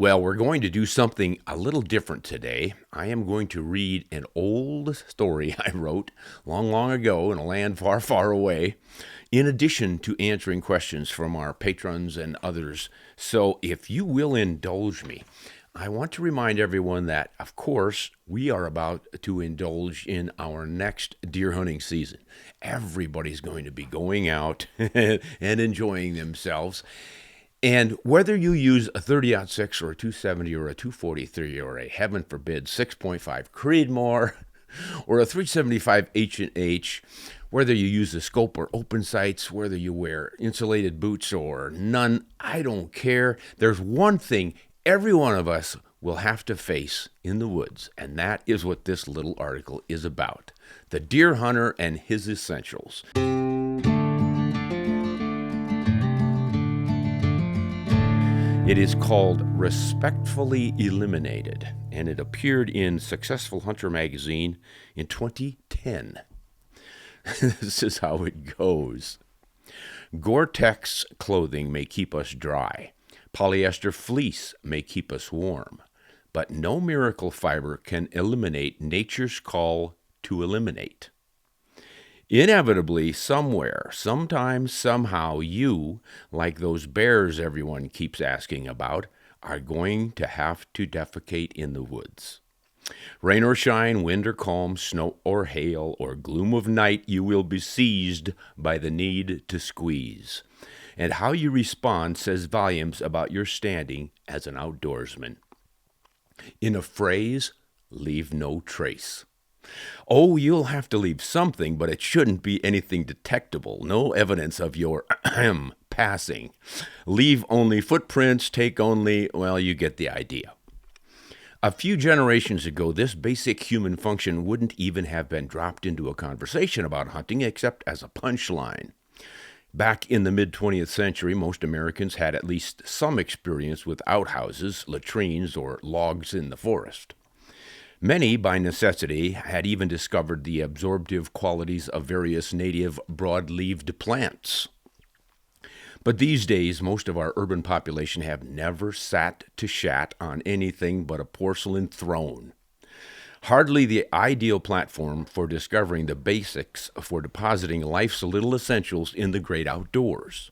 Well, we're going to do something a little different today. I am going to read an old story I wrote long, long ago in a land far, far away, in addition to answering questions from our patrons and others. So if you will indulge me, I want to remind everyone that, of course, we are about to indulge in our next deer hunting season. Everybody's going to be going out and enjoying themselves. And whether you use a 30-06 or a 270 or a 243 or a, heaven forbid, 6.5 Creedmore or a 375 H&H, whether you use a scope or open sights, whether you wear insulated boots or none, I don't care. There's one thing every one of us will have to face in the woods, and that is what this little article is about: the deer hunter and his essentials. It is called Respectfully Eliminated, and it appeared in Successful Hunter magazine in 2010. This is how it goes. Gore-Tex clothing may keep us dry. Polyester fleece may keep us warm, but no miracle fiber can eliminate nature's call to eliminate. Inevitably, somewhere, sometime, somehow, you, like those bears everyone keeps asking about, are going to have to defecate in the woods. Rain or shine, wind or calm, snow or hail, or gloom of night, you will be seized by the need to squeeze. And how you respond says volumes about your standing as an outdoorsman. In a phrase, leave no trace. Oh, you'll have to leave something, but it shouldn't be anything detectable. No evidence of your passing. Leave only footprints, take only, well, you get the idea. A few generations ago, this basic human function wouldn't even have been dropped into a conversation about hunting except as a punchline. Back in the mid-20th century, most Americans had at least some experience with outhouses, latrines, or logs in the forest. Many, by necessity, had even discovered the absorptive qualities of various native broad-leaved plants. But these days, most of our urban population have never sat to chat on anything but a porcelain throne. Hardly the ideal platform for discovering the basics for depositing life's little essentials in the great outdoors.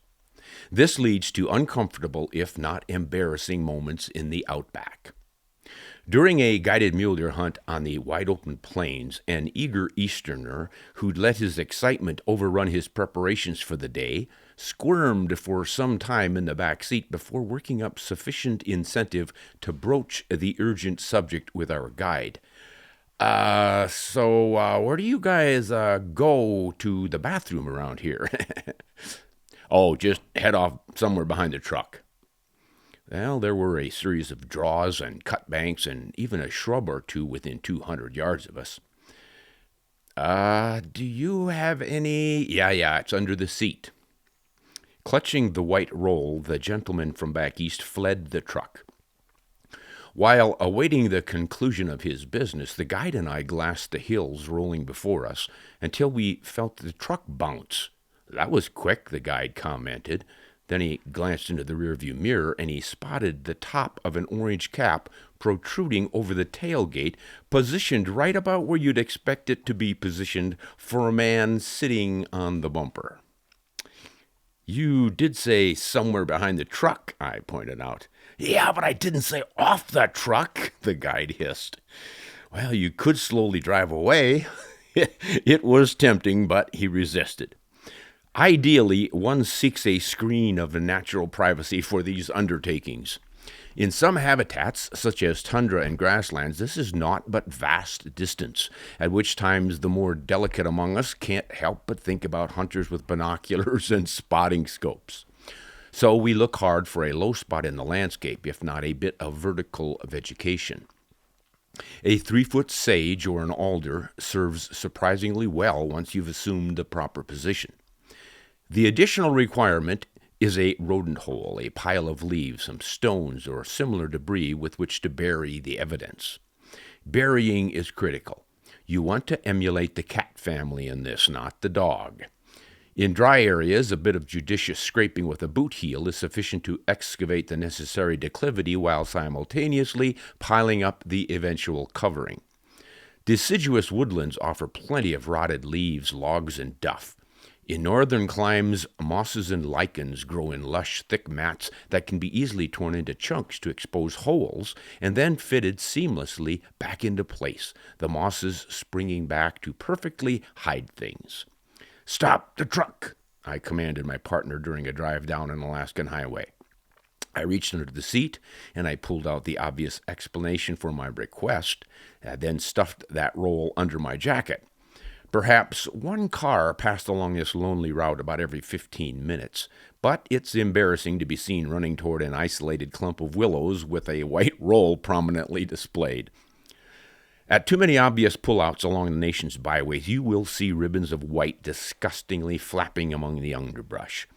This leads to uncomfortable, if not embarrassing, moments in the outback. During a guided mule deer hunt on the wide-open plains, an eager Easterner who'd let his excitement overrun his preparations for the day squirmed for some time in the back seat before working up sufficient incentive to broach the urgent subject with our guide. So where do you guys go to the bathroom around here? Oh, just head off somewhere behind the truck. Well, there were a series of draws and cut banks and even a shrub or two within 200 yards of us. Do you have any? Yeah, it's under the seat. Clutching the white roll, the gentleman from back east fled the truck. While awaiting the conclusion of his business, the guide and I glassed the hills rolling before us until we felt the truck bounce. That was quick, the guide commented. Then he glanced into the rearview mirror and he spotted the top of an orange cap protruding over the tailgate, positioned right about where you'd expect it to be positioned for a man sitting on the bumper. You did say somewhere behind the truck, I pointed out. Yeah, but I didn't say off the truck, the guide hissed. Well, you could slowly drive away. It was tempting, but he resisted. Ideally, one seeks a screen of natural privacy for these undertakings. In some habitats, such as tundra and grasslands, this is naught but vast distance, at which times the more delicate among us can't help but think about hunters with binoculars and spotting scopes. So we look hard for a low spot in the landscape, if not a bit of vertical vegetation. A 3-foot sage or an alder serves surprisingly well once you've assumed the proper position. The additional requirement is a rodent hole, a pile of leaves, some stones, or similar debris with which to bury the evidence. Burying is critical. You want to emulate the cat family in this, not the dog. In dry areas, a bit of judicious scraping with a boot heel is sufficient to excavate the necessary declivity while simultaneously piling up the eventual covering. Deciduous woodlands offer plenty of rotted leaves, logs, and duff. In northern climes, mosses and lichens grow in lush, thick mats that can be easily torn into chunks to expose holes and then fitted seamlessly back into place, the mosses springing back to perfectly hide things. "Stop the truck," I commanded my partner during a drive down an Alaskan highway. I reached under the seat, and I pulled out the obvious explanation for my request, then stuffed that roll under my jacket. Perhaps one car passed along this lonely route about every 15 minutes, but it's embarrassing to be seen running toward an isolated clump of willows with a white roll prominently displayed. At too many obvious pullouts along the nation's byways, you will see ribbons of white disgustingly flapping among the underbrush.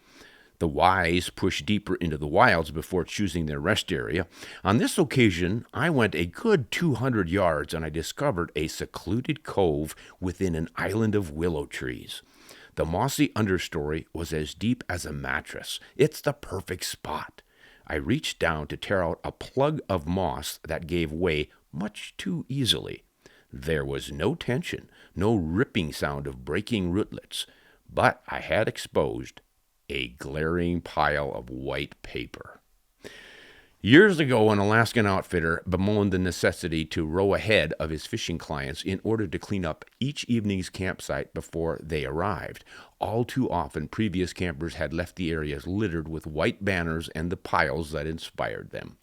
The wise push deeper into the wilds before choosing their rest area. On this occasion, I went a good 200 yards and I discovered a secluded cove within an island of willow trees. The mossy understory was as deep as a mattress. It's the perfect spot. I reached down to tear out a plug of moss that gave way much too easily. There was no tension, no ripping sound of breaking rootlets, but I had exposed a glaring pile of white paper. Years ago, an Alaskan outfitter bemoaned the necessity to row ahead of his fishing clients in order to clean up each evening's campsite before they arrived. All too often, previous campers had left the areas littered with white banners and the piles that inspired them.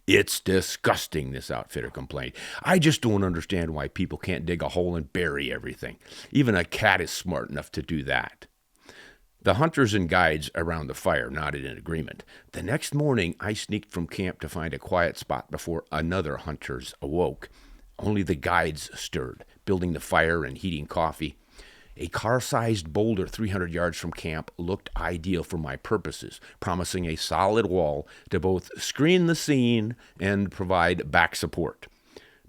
"It's disgusting," this outfitter complained. "I just don't understand why people can't dig a hole and bury everything. Even a cat is smart enough to do that." The hunters and guides around the fire nodded in agreement. The next morning, I sneaked from camp to find a quiet spot before another hunters awoke. Only the guides stirred, building the fire and heating coffee. A car-sized boulder 300 yards from camp looked ideal for my purposes, promising a solid wall to both screen the scene and provide back support.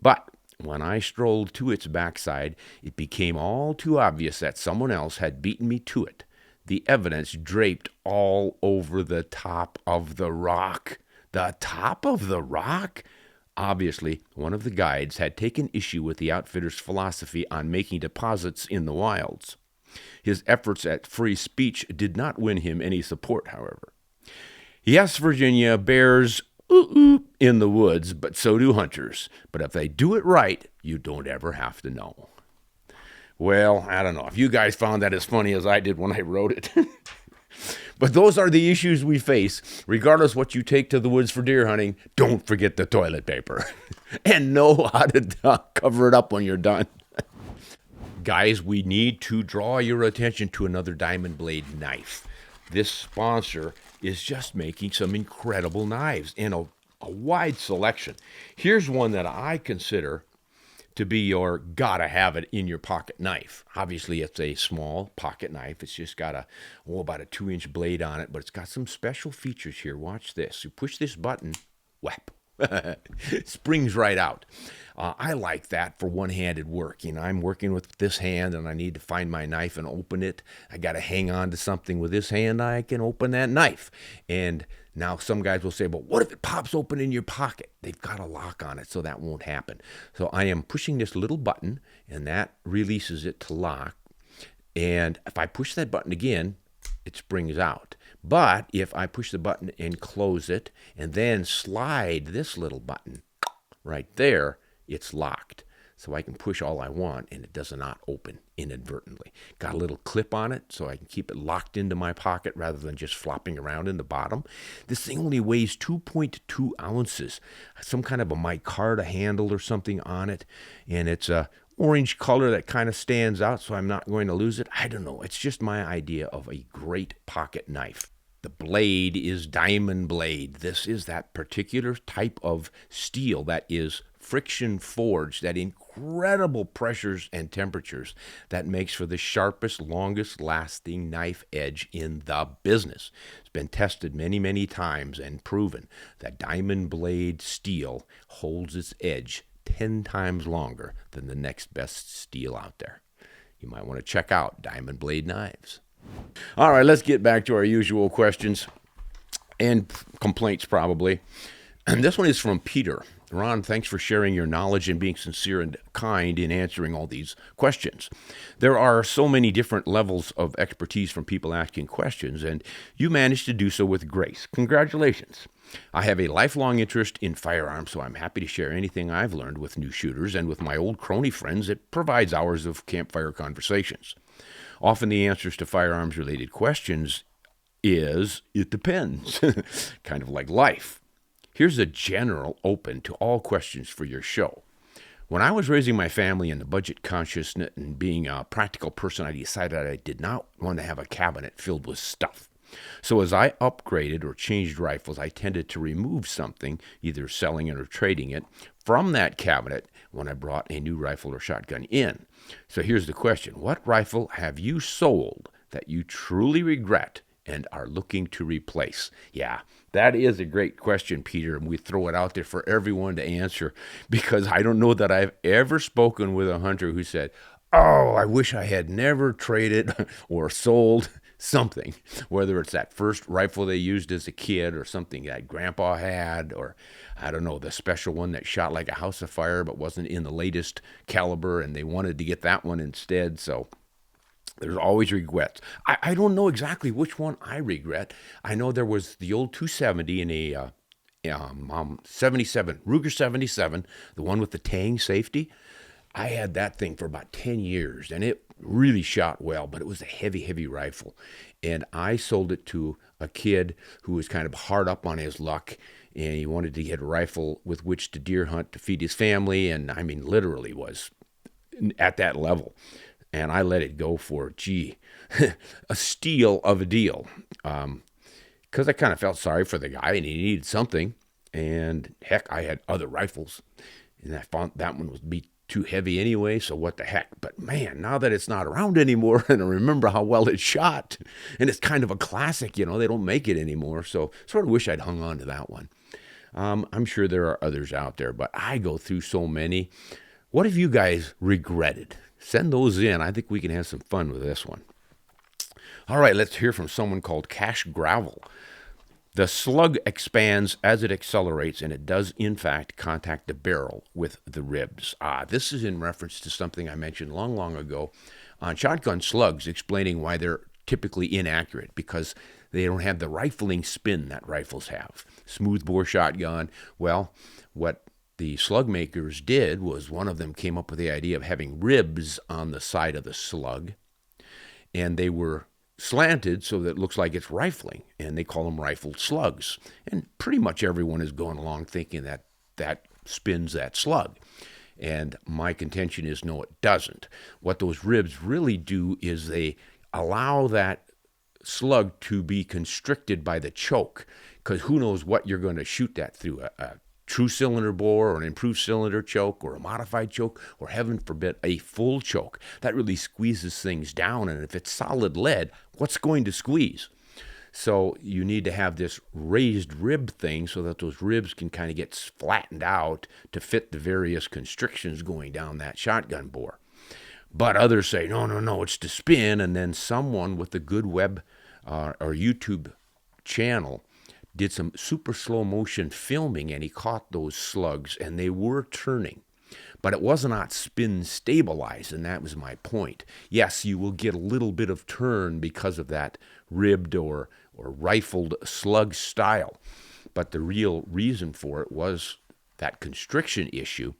But when I strolled to its backside, it became all too obvious that someone else had beaten me to it. The evidence draped all over the top of the rock. The top of the rock? Obviously, one of the guides had taken issue with the outfitter's philosophy on making deposits in the wilds. His efforts at free speech did not win him any support, however. Yes, Virginia, bears in the woods, but so do hunters. But if they do it right, you don't ever have to know. Well, I don't know if you guys found that as funny as I did when I wrote it. But those are the issues we face. Regardless what you take to the woods for deer hunting, don't forget the toilet paper. And know how to cover it up when you're done. Guys, we need to draw your attention to another diamond blade knife. This sponsor is just making some incredible knives in a wide selection. Here's one that I consider to be your gotta have it in your pocket knife. Obviously, it's a small pocket knife. It's just got about a 2-inch blade on it, but it's got some special features here. Watch this. You push this button, whap, it springs right out. I like that for one-handed work. You know, I'm working with this hand and I need to find my knife and open it. I got to hang on to something with this hand. I can open that knife. And now some guys will say, but what if it pops open in your pocket? They've got a lock on it, so that won't happen. So I am pushing this little button and that releases it to lock. And if I push that button again, it springs out. But if I push the button and close it and then slide this little button right there, it's locked. So I can push all I want and it does not open inadvertently. Got a little clip on it so I can keep it locked into my pocket rather than just flopping around in the bottom. This thing only weighs 2.2 ounces. Some kind of a micarta handle or something on it. And it's a orange color that kind of stands out, so I'm not going to lose it. I don't know. It's just my idea of a great pocket knife. The blade is diamond blade. This is that particular type of steel that is friction forged at incredible pressures and temperatures that makes for the sharpest, longest lasting knife edge in the business. It's been tested many, many times and proven that diamond blade steel holds its edge 10 times longer than the next best steel out there. you might want to check out Diamond Blade Knives. All right, let's get back to our usual questions and complaints probably. And this one is from Peter. Ron, thanks for sharing your knowledge and being sincere and kind in answering all these questions. There are so many different levels of expertise from people asking questions, and you managed to do so with grace. Congratulations. I have a lifelong interest in firearms, so I'm happy to share anything I've learned with new shooters, and with my old crony friends, it provides hours of campfire conversations. Often the answers to firearms-related questions is, it depends, kind of like life. Here's a general open to all questions for your show. When I was raising my family in the budget consciousness and being a practical person, I decided I did not want to have a cabinet filled with stuff. So as I upgraded or changed rifles, I tended to remove something, either selling it or trading it, from that cabinet when I brought a new rifle or shotgun in. So here's the question. What rifle have you sold that you truly regret and are looking to replace? Yeah, that is a great question, Peter, and we throw it out there for everyone to answer, because I don't know that I've ever spoken with a hunter who said, oh, I wish I had never traded or sold something, whether it's that first rifle they used as a kid or something that grandpa had, or I don't know, the special one that shot like a house of fire but wasn't in the latest caliber and they wanted to get that one instead. So there's always regrets. I don't know exactly which one I regret. I know there was the old 270 in a 77, Ruger 77, the one with the Tang safety. I had that thing for about 10 years, and it really shot well, but it was a heavy, heavy rifle. And I sold it to a kid who was kind of hard up on his luck, and he wanted to get a rifle with which to deer hunt to feed his family, and I mean literally was at that level. And I let it go for, a steal of a deal. Because I kind of felt sorry for the guy, and he needed something. And heck, I had other rifles, and I found that one would be too heavy anyway, so what the heck. But man, now that it's not around anymore, and I remember how well it shot, and it's kind of a classic, they don't make it anymore, so sort of wish I'd hung on to that one. I'm sure there are others out there, but I go through so many. What have you guys regretted? Send those in. I think we can have some fun with this one. All right, let's hear from someone called Cash Gravel. The slug expands as it accelerates, and it does, in fact, contact the barrel with the ribs. This is in reference to something I mentioned long, long ago on shotgun slugs, explaining why they're typically inaccurate, because they don't have the rifling spin that rifles have. Smoothbore shotgun, well, what the slug makers did was one of them came up with the idea of having ribs on the side of the slug, and they were slanted so that it looks like it's rifling, and they call them rifled slugs. And pretty much everyone is going along thinking that that spins that slug. And my contention is no, it doesn't. What those ribs really do is they allow that slug to be constricted by the choke, because who knows what you're going to shoot that through, a true cylinder bore or an improved cylinder choke or a modified choke, or heaven forbid a full choke. That really squeezes things down, and if it's solid lead, what's going to squeeze? So you need to have this raised rib thing so that those ribs can kind of get flattened out to fit the various constrictions going down that shotgun bore. But others say, no, it's to spin. And then someone with a good web or YouTube channel did some super slow motion filming, and he caught those slugs, and they were turning. But it was not spin stabilized, and that was my point. Yes, you will get a little bit of turn because of that ribbed or rifled slug style. But the real reason for it was that constriction issue.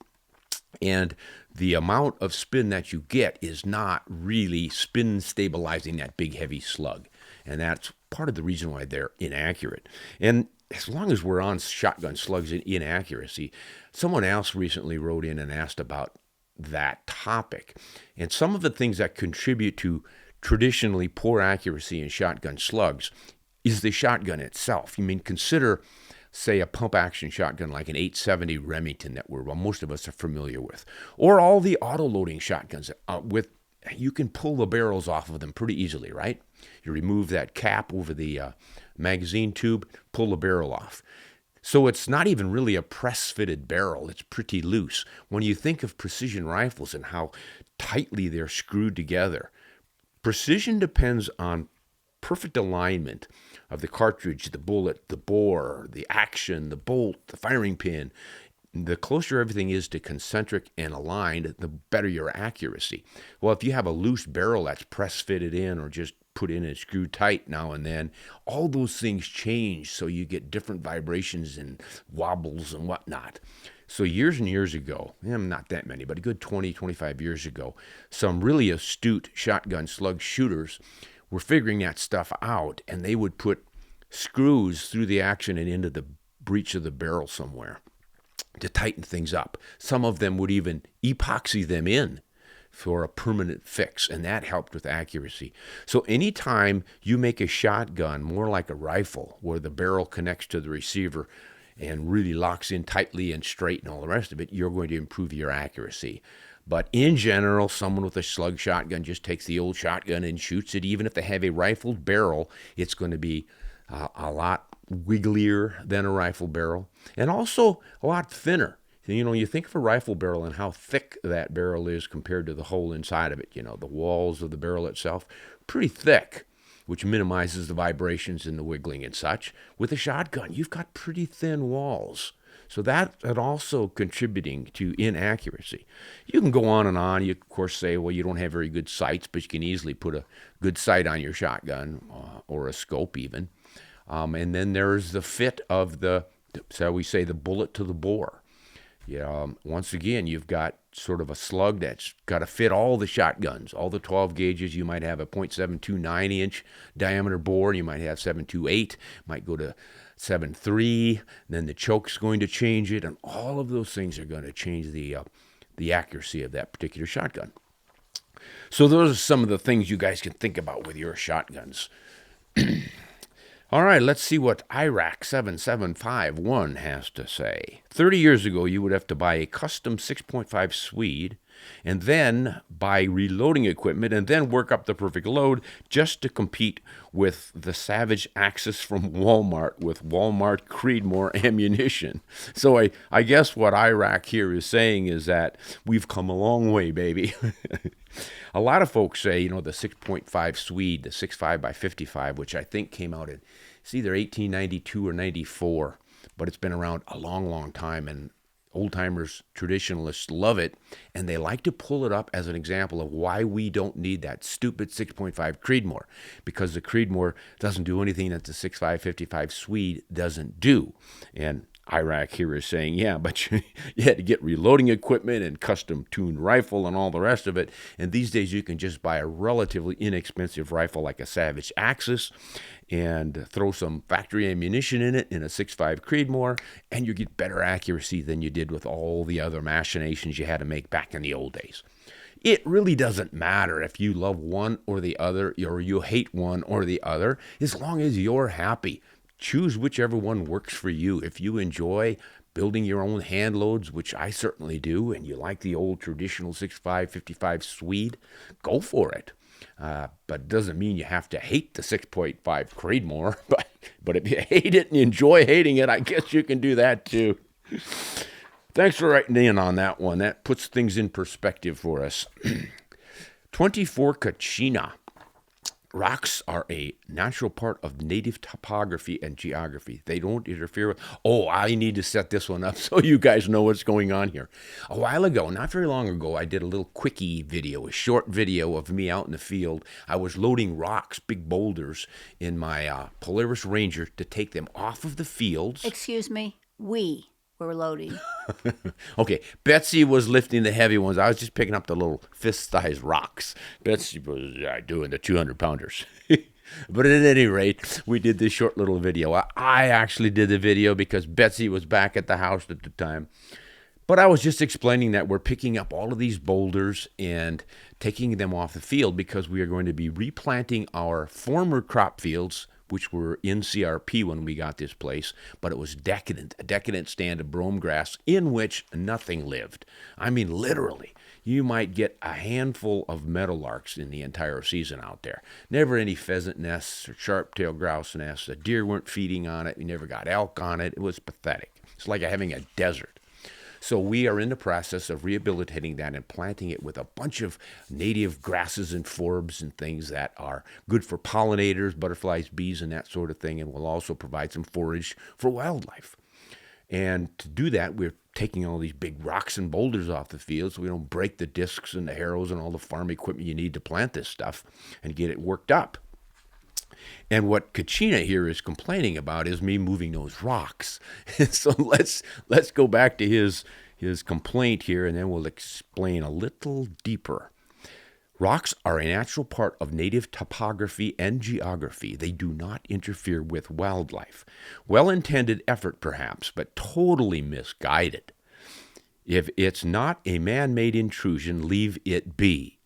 And the amount of spin that you get is not really spin stabilizing that big heavy slug. And that's part of the reason why they're inaccurate. And as long as we're on shotgun slugs and inaccuracy, someone else recently wrote in and asked about that topic. And some of the things that contribute to traditionally poor accuracy in shotgun slugs is the shotgun itself. You mean, consider, say, a pump-action shotgun like an 870 Remington that most of us are familiar with, or all the auto-loading shotguns you can pull the barrels off of them pretty easily, right? You remove that cap over the magazine tube, pull the barrel off. So it's not even really a press-fitted barrel. It's pretty loose. When you think of precision rifles and how tightly they're screwed together, precision depends on perfect alignment of the cartridge, the bullet, the bore, the action, the bolt, the firing pin. The closer everything is to concentric and aligned, the better your accuracy. Well, if you have a loose barrel that's press-fitted in or just put in and screwed tight now and then, all those things change, so you get different vibrations and wobbles and whatnot. So years and years ago, not that many, but a good 20, 25 years ago, some really astute shotgun slug shooters were figuring that stuff out, and they would put screws through the action and into the breech of the barrel somewhere to tighten things up. Some of them would even epoxy them in for a permanent fix, and that helped with accuracy. So anytime you make a shotgun more like a rifle, where the barrel connects to the receiver and really locks in tightly and straight and all the rest of it, you're going to improve your accuracy. But in general, someone with a slug shotgun just takes the old shotgun and shoots it. Even if they have a rifled barrel, it's going to be a lot wigglier than a rifle barrel, and also a lot thinner. You think of a rifle barrel and how thick that barrel is compared to the hole inside of it. The walls of the barrel itself, pretty thick, which minimizes the vibrations and the wiggling and such. With a shotgun, you've got pretty thin walls. So that's also contributing to inaccuracy. You can go on and on. You, of course, say, well, you don't have very good sights, but you can easily put a good sight on your shotgun or a scope even. And then there's the fit of the bullet to the bore. Once again, you've got sort of a slug that's got to fit all the shotguns, all the 12 gauges. You might have a .729 9-inch diameter bore. You might have 7.28, might go to 7.3. Then the choke's going to change it, and all of those things are going to change the accuracy of that particular shotgun. So those are some of the things you guys can think about with your shotguns. All right, let's see what Iraq 7751 has to say. 30 years ago, you would have to buy a custom 6.5 Swede and then buy reloading equipment and then work up the perfect load just to compete with the Savage Axis from Walmart with Walmart Creedmore ammunition. So I guess what Iraq here is saying is that we've come a long way, baby. A lot of folks say, the 6.5 Swede, the 6.5 by 55, which I think came out in, it's either 1892 or 94, but it's been around a long, long time, and old-timers, traditionalists love it, and they like to pull it up as an example of why we don't need that stupid 6.5 Creedmore, because the Creedmore doesn't do anything that the 6.5 55 Swede doesn't do. And Iraq here is saying, yeah, but you had to get reloading equipment and custom tuned rifle and all the rest of it. And these days you can just buy a relatively inexpensive rifle like a Savage Axis and throw some factory ammunition in it in a 6.5 Creedmore, and you get better accuracy than you did with all the other machinations you had to make back in the old days. It really doesn't matter if you love one or the other, or you hate one or the other, as long as you're happy. Choose whichever one works for you. If you enjoy building your own hand loads, which I certainly do, and you like the old traditional 6.5 55 Swede, go for it. But it doesn't mean you have to hate the 6.5 Creedmore. But if you hate it and you enjoy hating it, I guess you can do that too. Thanks for writing in on that one. That puts things in perspective for us. 24 Kachina. Rocks are a natural part of native topography and geography. They don't interfere with... Oh, I need to set this one up so you guys know what's going on here. A while ago, not very long ago, I did a little quickie video, a short video of me out in the field. I was loading rocks, big boulders, in my Polaris Ranger to take them off of the fields. Excuse me, we were loading. Okay, Betsy was lifting the heavy ones. I was just picking up the little fist-sized rocks. Betsy was doing the 200-pounders. But at any rate, we did this short little video. I actually did the video because Betsy was back at the house at the time. But I was just explaining that we're picking up all of these boulders and taking them off the field because we are going to be replanting our former crop fields which were in CRP when we got this place, but it was decadent, a decadent stand of brome grass in which nothing lived. I mean, literally. You might get a handful of meadowlarks in the entire season out there. Never any pheasant nests or sharp-tailed grouse nests. The deer weren't feeding on it. We never got elk on it. It was pathetic. It's like having a desert. So we are in the process of rehabilitating that and planting it with a bunch of native grasses and forbs and things that are good for pollinators, butterflies, bees, and that sort of thing, and will also provide some forage for wildlife. And to do that, we're taking all these big rocks and boulders off the field so we don't break the discs and the harrows and all the farm equipment you need to plant this stuff and get it worked up. And what Kachina here is complaining about is me moving those rocks. So let's go back to his complaint here, and then we'll explain a little deeper. Rocks are a natural part of native topography and geography. They do not interfere with wildlife. Well-intended effort, perhaps, but totally misguided. If it's not a man-made intrusion, leave it be.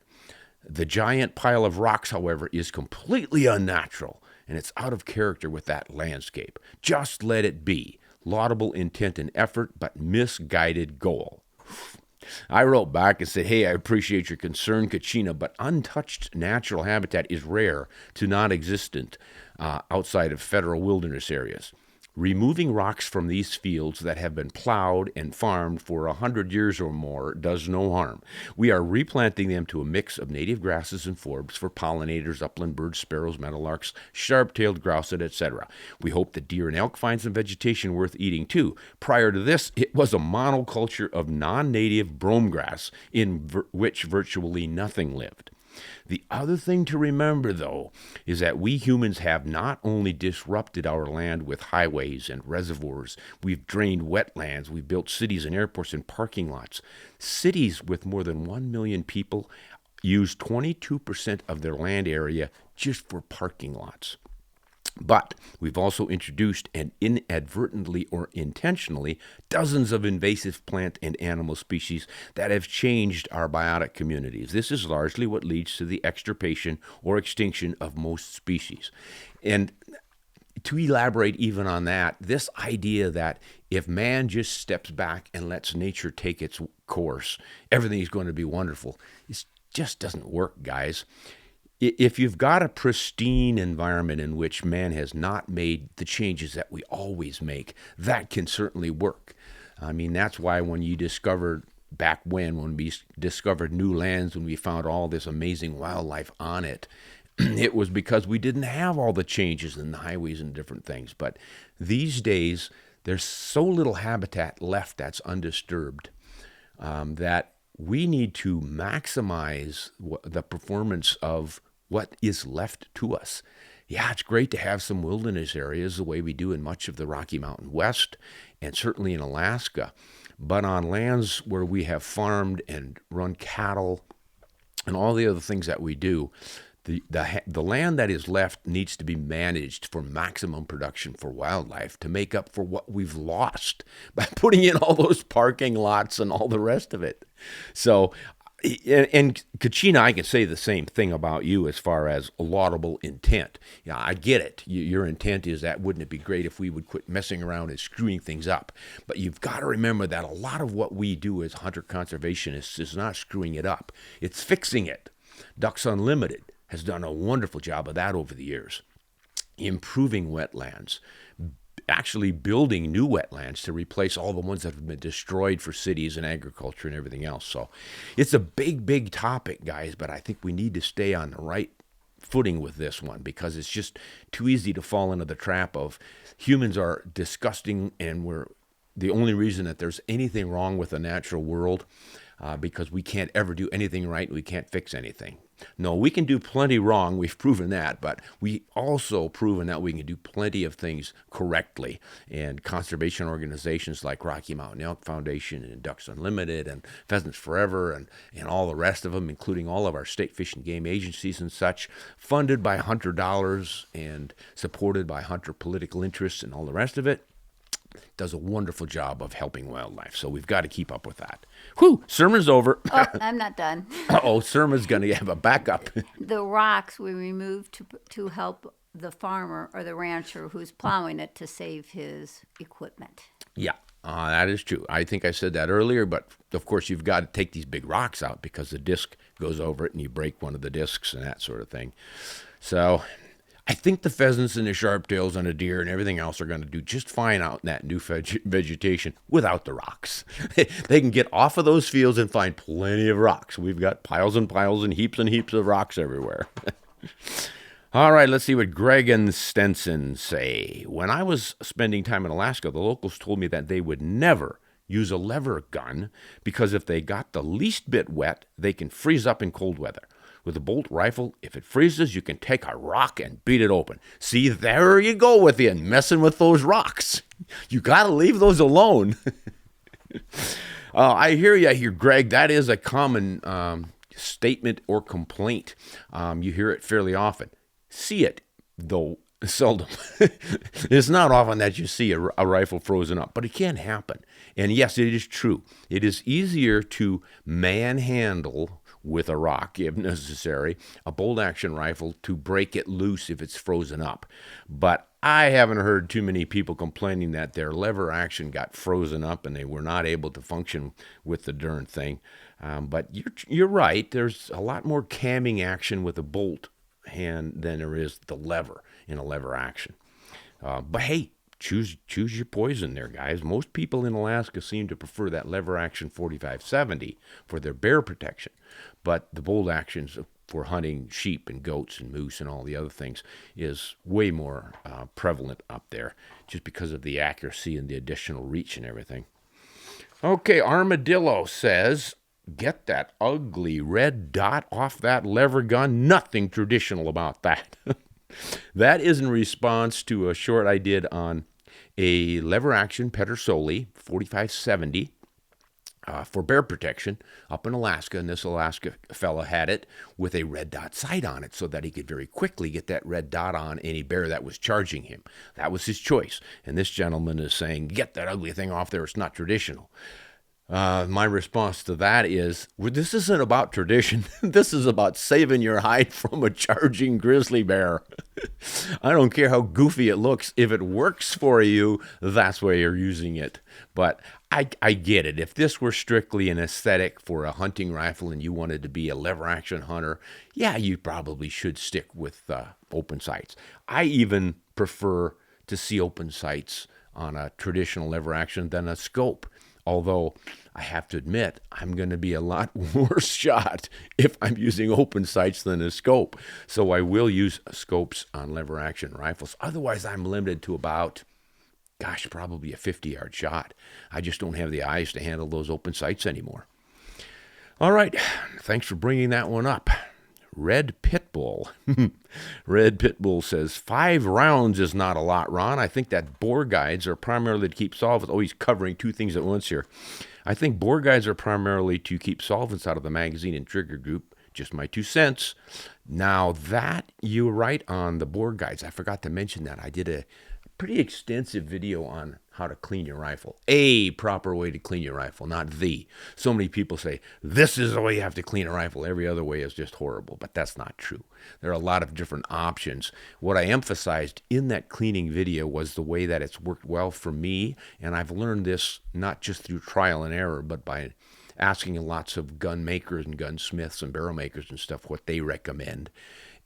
The giant pile of rocks, however, is completely unnatural, and it's out of character with that landscape. Just let it be. Laudable intent and effort, but misguided goal. I wrote back and said, hey, I appreciate your concern, Kachina, but untouched natural habitat is rare to non-existent outside of federal wilderness areas. Removing rocks from these fields that have been plowed and farmed for 100 years or more does no harm. We are replanting them to a mix of native grasses and forbs for pollinators, upland birds, sparrows, meadowlarks, sharp-tailed grouse, etc. We hope that deer and elk find some vegetation worth eating too. Prior to this, it was a monoculture of non-native brome grass in which virtually nothing lived. The other thing to remember, though, is that we humans have not only disrupted our land with highways and reservoirs, we've drained wetlands, we've built cities and airports and parking lots. Cities with more than 1 million people use 22% of their land area just for parking lots. But we've also introduced, and inadvertently or intentionally, dozens of invasive plant and animal species that have changed our biotic communities. This is largely what leads to the extirpation or extinction of most species. And to elaborate even on that, this idea that if man just steps back and lets nature take its course, everything is going to be wonderful, it just doesn't work, guys. If you've got a pristine environment in which man has not made the changes that we always make, that can certainly work. I mean, that's why when we discovered new lands, when we found all this amazing wildlife on it, it was because we didn't have all the changes in the highways and different things. But these days, there's so little habitat left that's undisturbed that we need to maximize the performance of what is left to us. Yeah, it's great to have some wilderness areas the way we do in much of the Rocky Mountain West and certainly in Alaska. But on lands where we have farmed and run cattle and all the other things that we do, the land that is left needs to be managed for maximum production for wildlife to make up for what we've lost by putting in all those parking lots and all the rest of it. So, and Kachina, I can say the same thing about you as far as laudable intent. Yeah, I get it. Your intent is that wouldn't it be great if we would quit messing around and screwing things up? But you've got to remember that a lot of what we do as hunter conservationists is not screwing it up. It's fixing it. Ducks Unlimited has done a wonderful job of that over the years. Improving wetlands, actually building new wetlands to replace all the ones that have been destroyed for cities and agriculture and everything else. So it's a big, big topic, guys, but I think we need to stay on the right footing with this one because it's just too easy to fall into the trap of humans are disgusting and we're the only reason that there's anything wrong with the natural world because we can't ever do anything right and we can't fix anything. No, we can do plenty wrong. We've proven that, but we also proven that we can do plenty of things correctly. And conservation organizations like Rocky Mountain Elk Foundation and Ducks Unlimited and Pheasants Forever and all the rest of them, including all of our state fish and game agencies and such, funded by hunter dollars and supported by hunter political interests and all the rest of it, does a wonderful job of helping wildlife. So we've got to keep up with that. Whew, sermon's over. Oh, I'm not done. Uh-oh, sermon's going to have a backup. The rocks we removed to help the farmer or the rancher who's plowing it to save his equipment. Yeah, that is true. I think I said that earlier, but of course you've got to take these big rocks out because the disc goes over it and you break one of the discs and that sort of thing. So I think the pheasants and the sharptails and the deer and everything else are going to do just fine out in that new vegetation without the rocks. They can get off of those fields and find plenty of rocks. We've got piles and piles and heaps of rocks everywhere. All right, let's see what Greg and Stenson say. When I was spending time in Alaska, the locals told me that they would never use a lever gun because if they got the least bit wet, they can freeze up in cold weather. With a bolt rifle, if it freezes, you can take a rock and beat it open. See, there you go with you, messing with those rocks. You got to leave those alone. I hear you here, Greg. That is a common statement or complaint. You hear it fairly often. See it, though, seldom. It's not often that you see a rifle frozen up, but it can happen. And yes, it is true. It is easier to manhandle with a rock, if necessary, a bolt-action rifle to break it loose if it's frozen up. But I haven't heard too many people complaining that their lever action got frozen up and they were not able to function with the darn thing. But you're right. There's a lot more camming action with a bolt hand than there is the lever in a lever action. But hey, choose your poison there, guys. Most people in Alaska seem to prefer that lever action 4570 for their bear protection. But the bolt actions for hunting sheep and goats and moose and all the other things is way more prevalent up there just because of the accuracy and the additional reach and everything. Okay, Armadillo says, get that ugly red dot off that lever gun. Nothing traditional about that. That is in response to a short I did on a lever action Pedersoli 4570 for bear protection up in Alaska. And this Alaska fella had it with a red dot sight on it so that he could very quickly get that red dot on any bear that was charging him. That was his choice. And this gentleman is saying, get that ugly thing off there. It's not traditional. My response to that is, well, this isn't about tradition. This is about saving your hide from a charging grizzly bear. I don't care how goofy it looks. If it works for you, that's why you're using it. But I get it. If this were strictly an aesthetic for a hunting rifle and you wanted to be a lever action hunter, yeah, you probably should stick with open sights. I even prefer to see open sights on a traditional lever action than a scope. Although I have to admit, I'm going to be a lot worse shot if I'm using open sights than a scope. So I will use scopes on lever action rifles. Otherwise, I'm limited to about, probably a 50-yard shot. I just don't have the eyes to handle those open sights anymore. All right. Thanks for bringing that one up. Red Pitbull. Red Pitbull says, 5 rounds is not a lot, Ron. I think that bore guides are primarily to keep solvents. Oh, he's covering two things at once here. I think bore guides are primarily to keep solvents out of the magazine and trigger group. Just my 2 cents. Now that you're right on the bore guides. I forgot to mention that. I did a pretty extensive video on how to clean your rifle. A proper way to clean your rifle, not the. So many people say, this is the way you have to clean a rifle. Every other way is just horrible, but that's not true. There are a lot of different options. What I emphasized in that cleaning video was the way that it's worked well for me, and I've learned this not just through trial and error, but by asking lots of gun makers and gunsmiths and barrel makers and stuff what they recommend.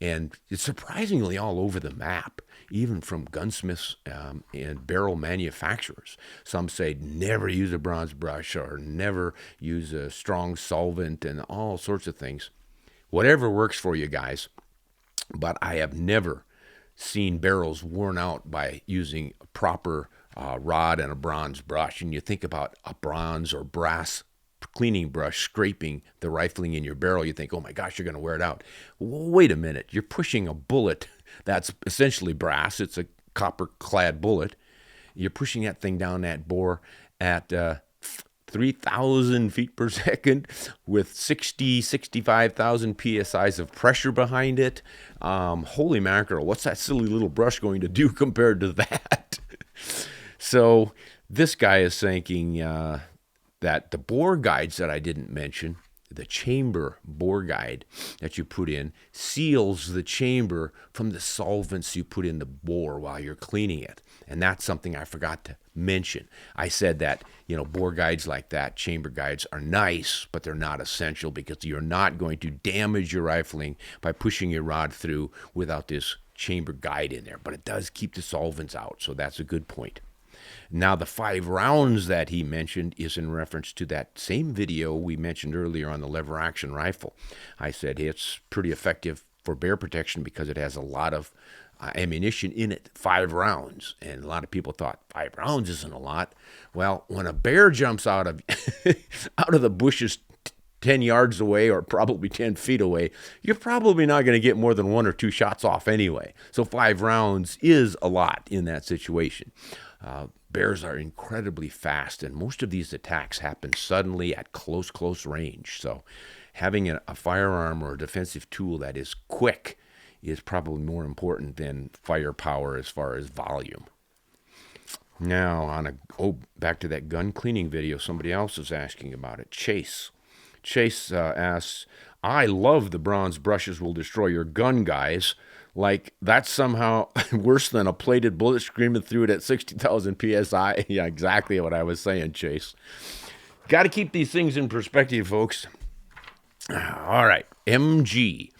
And it's surprisingly all over the map, even from gunsmiths and barrel manufacturers. Some say never use a bronze brush or never use a strong solvent and all sorts of things. Whatever works for you guys. But I have never seen barrels worn out by using a proper rod and a bronze brush. And you think about a bronze or brass cleaning brush scraping the rifling in your barrel, you think, oh my gosh, you're going to wear it out. Well, wait a minute. You're pushing a bullet that's essentially brass. It's a copper-clad bullet. You're pushing that thing down that bore at 3,000 feet per second with 65,000 psi's of pressure behind it. Holy mackerel, what's that silly little brush going to do compared to that? So this guy is thinking that the bore guides that I didn't mention, the chamber bore guide that you put in seals the chamber from the solvents you put in the bore while you're cleaning it. And that's something I forgot to mention. I said that, bore guides like that, chamber guides, are nice, but they're not essential because you're not going to damage your rifling by pushing your rod through without this chamber guide in there. But it does keep the solvents out, so that's a good point. Now, the 5 rounds that he mentioned is in reference to that same video we mentioned earlier on the lever action rifle. I said it's pretty effective for bear protection because it has a lot of ammunition in it, 5 rounds. And a lot of people thought 5 rounds isn't a lot. Well, when a bear jumps out of out of the bushes 10 yards away or probably 10 feet away, you're probably not going to get more than 1 or 2 shots off anyway. So 5 rounds is a lot in that situation. Bears are incredibly fast, and most of these attacks happen suddenly at close range. So having a firearm or a defensive tool that is quick is probably more important than firepower as far as volume. Now, back to that gun cleaning video, somebody else is asking about it. Chase asks, I love the bronze brushes will destroy your gun, guys. Like, that's somehow worse than a plated bullet screaming through it at 60,000 PSI. Yeah, exactly what I was saying, Chase. Got to keep these things in perspective, folks. All right, MG.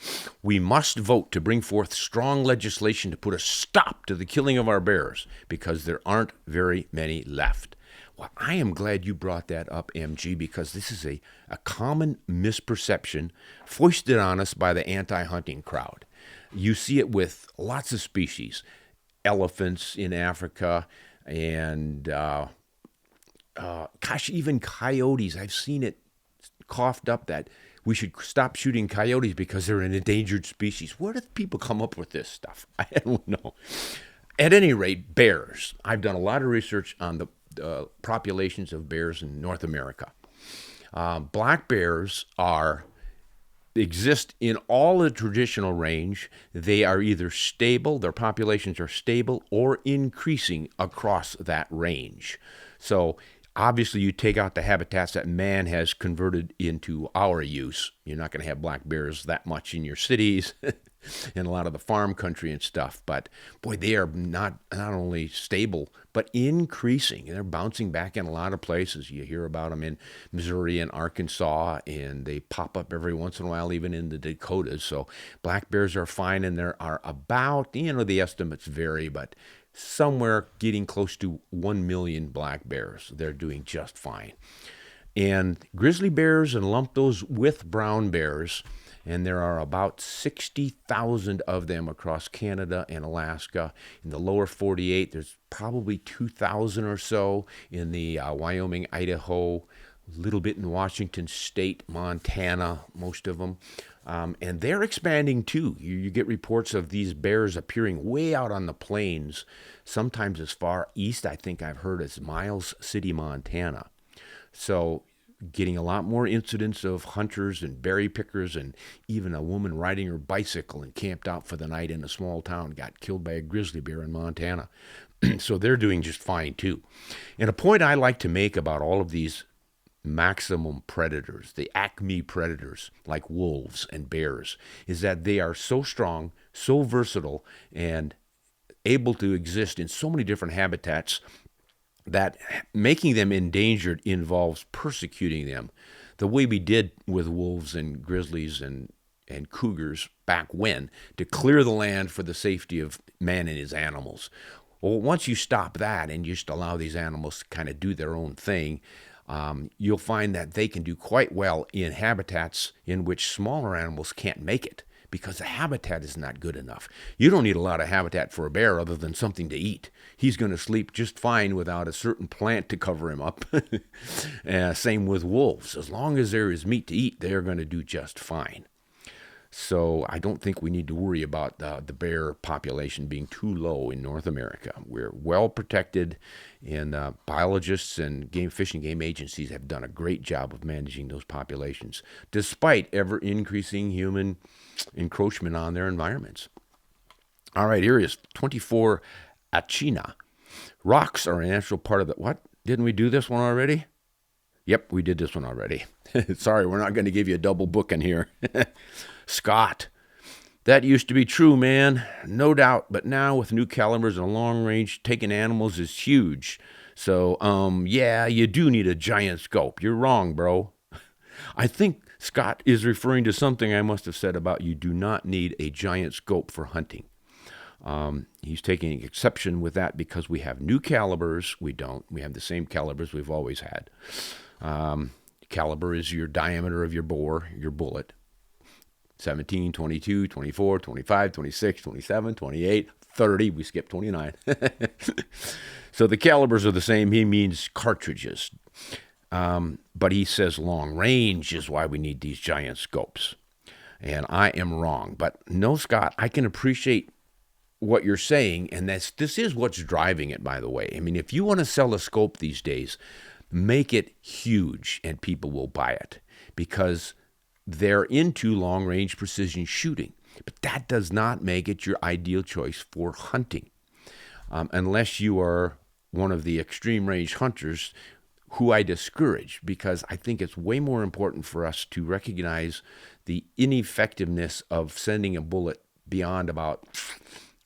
We must vote to bring forth strong legislation to put a stop to the killing of our bears because there aren't very many left. Well, I am glad you brought that up, MG, because this is a common misperception foisted on us by the anti-hunting crowd. You see it with lots of species, elephants in Africa, and even coyotes. I've seen it coughed up that we should stop shooting coyotes because they're an endangered species. Where do people come up with this stuff? I don't know. At any rate, bears. I've done a lot of research on the populations of bears in North America. Black bears exist in all the traditional range. They are either stable, their populations are stable, or increasing across that range. So obviously you take out the habitats that man has converted into our use. You're not going to have black bears that much in your cities and a lot of the farm country and stuff. But boy, they are not only stable, but increasing. They're bouncing back in a lot of places. You hear about them in Missouri and Arkansas, and they pop up every once in a while, even in the Dakotas. So black bears are fine, and there are about, the estimates vary, but somewhere getting close to 1 million black bears. They're doing just fine. And grizzly bears, and lump those with brown bears, and there are about 60,000 of them across Canada and Alaska. In the lower 48, there's probably 2,000 or so in the Wyoming, Idaho, a little bit in Washington State, Montana, most of them. And they're expanding too. You get reports of these bears appearing way out on the plains, sometimes as far east, I think I've heard, as Miles City, Montana. So getting a lot more incidents of hunters and berry pickers, and even a woman riding her bicycle and camped out for the night in a small town got killed by a grizzly bear in Montana. So they're doing just fine too. And a point I like to make about all of these maximum predators, the acme predators like wolves and bears, is that they are so strong, so versatile, and able to exist in so many different habitats that making them endangered involves persecuting them, the way we did with wolves and grizzlies and cougars back when, to clear the land for the safety of man and his animals. Well, once you stop that and you just allow these animals to kind of do their own thing, you'll find that they can do quite well in habitats in which smaller animals can't make it, because the habitat is not good enough. You don't need a lot of habitat for a bear other than something to eat. He's going to sleep just fine without a certain plant to cover him up. Same with wolves. As long as there is meat to eat, they're going to do just fine. So I don't think we need to worry about the bear population being too low in North America. We're well protected, and biologists and fish and game agencies have done a great job of managing those populations, despite ever-increasing human encroachment on their environments. All right, here is 24 Achina. Rocks are a natural part of the... What? Didn't we do this one already? Yep, we did this one already. Sorry, we're not going to give you a double booking here. Scott, that used to be true, man. No doubt. But now with new calibers and long range, taking animals is huge. So, yeah, you do need a giant scope. You're wrong, bro. I think Scott is referring to something I must have said about you do not need a giant scope for hunting. He's taking exception with that because we have new calibers. We don't. We have the same calibers we've always had. Caliber is your diameter of your bore, your bullet. 17, 22, 24, 25, 26, 27, 28, 30. We skipped 29. So the calibers are the same. He means cartridges. But he says long range is why we need these giant scopes. And I am wrong. But no, Scott, I can appreciate what you're saying. And this is what's driving it, by the way. I mean, if you want to sell a scope these days, make it huge and people will buy it because they're into long-range precision shooting. But that does not make it your ideal choice for hunting. Unless you are one of the extreme range hunters who I discourage, because I think it's way more important for us to recognize the ineffectiveness of sending a bullet beyond about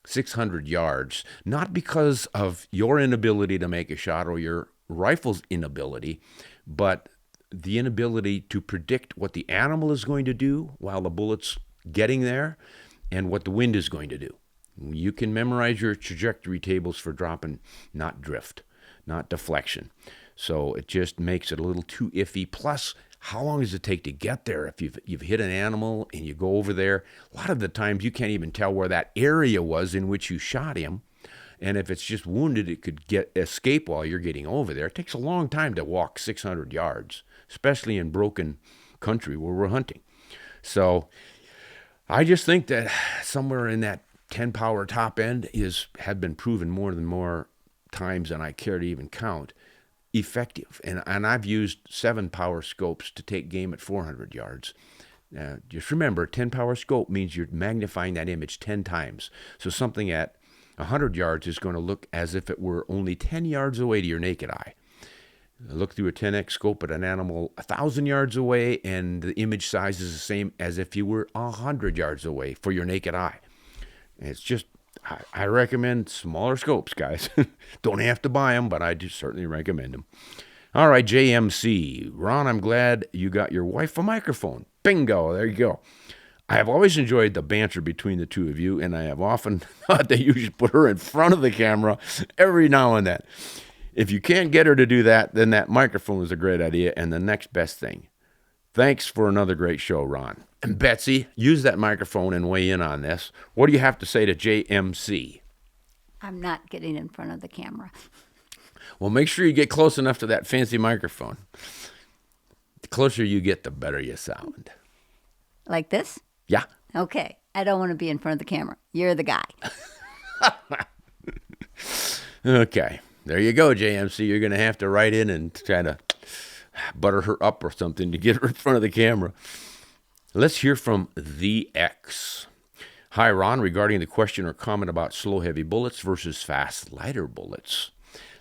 600 yards, not because of your inability to make a shot or your rifle's inability, but the inability to predict what the animal is going to do while the bullet's getting there and what the wind is going to do. You can memorize your trajectory tables for dropping, not drift, not deflection. So it just makes it a little too iffy. Plus, how long does it take to get there? If you've hit an animal and you go over there, a lot of the times you can't even tell where that area was in which you shot him. And if it's just wounded, it could escape while you're getting over there. It takes a long time to walk 600 yards, especially in broken country where we're hunting. So I just think that somewhere in that 10 power top end have been proven more times than I care to even count effective. And I've used 7 power scopes to take game at 400 yards. Just remember, 10 power scope means you're magnifying that image 10 times. So something at 100 yards is going to look as if it were only 10 yards away to your naked eye. Look through a 10x scope at an animal 1,000 yards away, and the image size is the same as if you were 100 yards away for your naked eye. And it's just, I recommend smaller scopes, guys. Don't have to buy them, but I do certainly recommend them. All right, JMC. Ron, I'm glad you got your wife a microphone. Bingo, there you go. I have always enjoyed the banter between the two of you, and I have often thought that you should put her in front of the camera every now and then. If you can't get her to do that, then that microphone is a great idea and the next best thing. Thanks for another great show, Ron. And Betsy, use that microphone and weigh in on this. What do you have to say to JMC? I'm not getting in front of the camera. Well, make sure you get close enough to that fancy microphone. The closer you get, the better you sound. Like this? Yeah. Okay. I don't want to be in front of the camera. You're the guy. Okay. There you go, JMC. You're going to have to write in and try to butter her up or something to get her in front of the camera. Let's hear from The X. Hi, Ron. Regarding the question or comment about slow, heavy bullets versus fast, lighter bullets.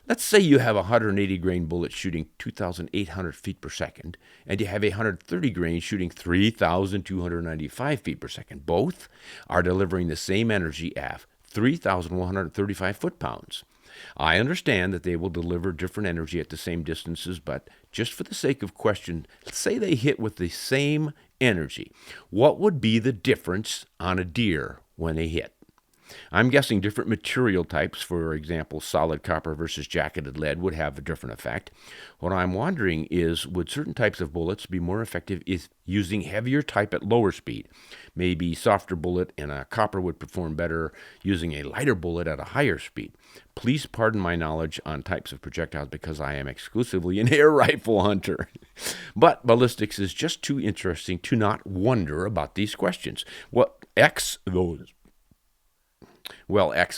Let's say you have a 180 grain bullet shooting 2,800 feet per second, and you have a 130 grain shooting 3,295 feet per second. Both are delivering the same energy at 3,135 foot-pounds. I understand that they will deliver different energy at the same distances, but just for the sake of question, let's say they hit with the same energy. What would be the difference on a deer when they hit? I'm guessing different material types, for example, solid copper versus jacketed lead, would have a different effect. What I'm wondering is, would certain types of bullets be more effective if using heavier type at lower speed? Maybe softer bullet and a copper would perform better using a lighter bullet at a higher speed. Please pardon my knowledge on types of projectiles because I am exclusively an air rifle hunter. But ballistics is just too interesting to not wonder about these questions.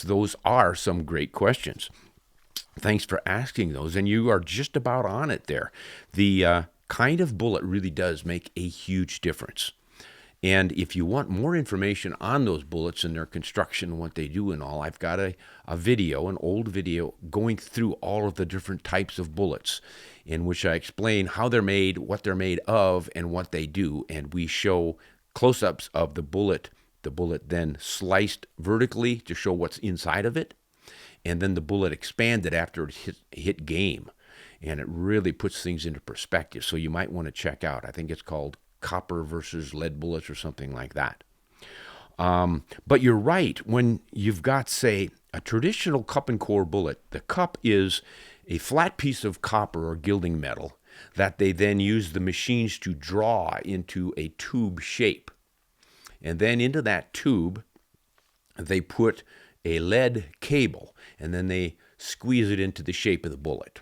Those are some great questions. Thanks for asking those, and you are just about on it there. The kind of bullet really does make a huge difference. And if you want more information on those bullets and their construction and what they do and all, I've got an old video, going through all of the different types of bullets, in which I explain how they're made, what they're made of, and what they do. And we show close-ups of the bullet then sliced vertically to show what's inside of it, and then the bullet expanded after it hit game. And it really puts things into perspective. So you might want to check out. I think it's called Copper versus Lead Bullets or something like that. But you're right. When you've got, say, a traditional cup and core bullet, the cup is a flat piece of copper or gilding metal that they then use the machines to draw into a tube shape. And then into that tube, they put a lead cable, and then they squeeze it into the shape of the bullet.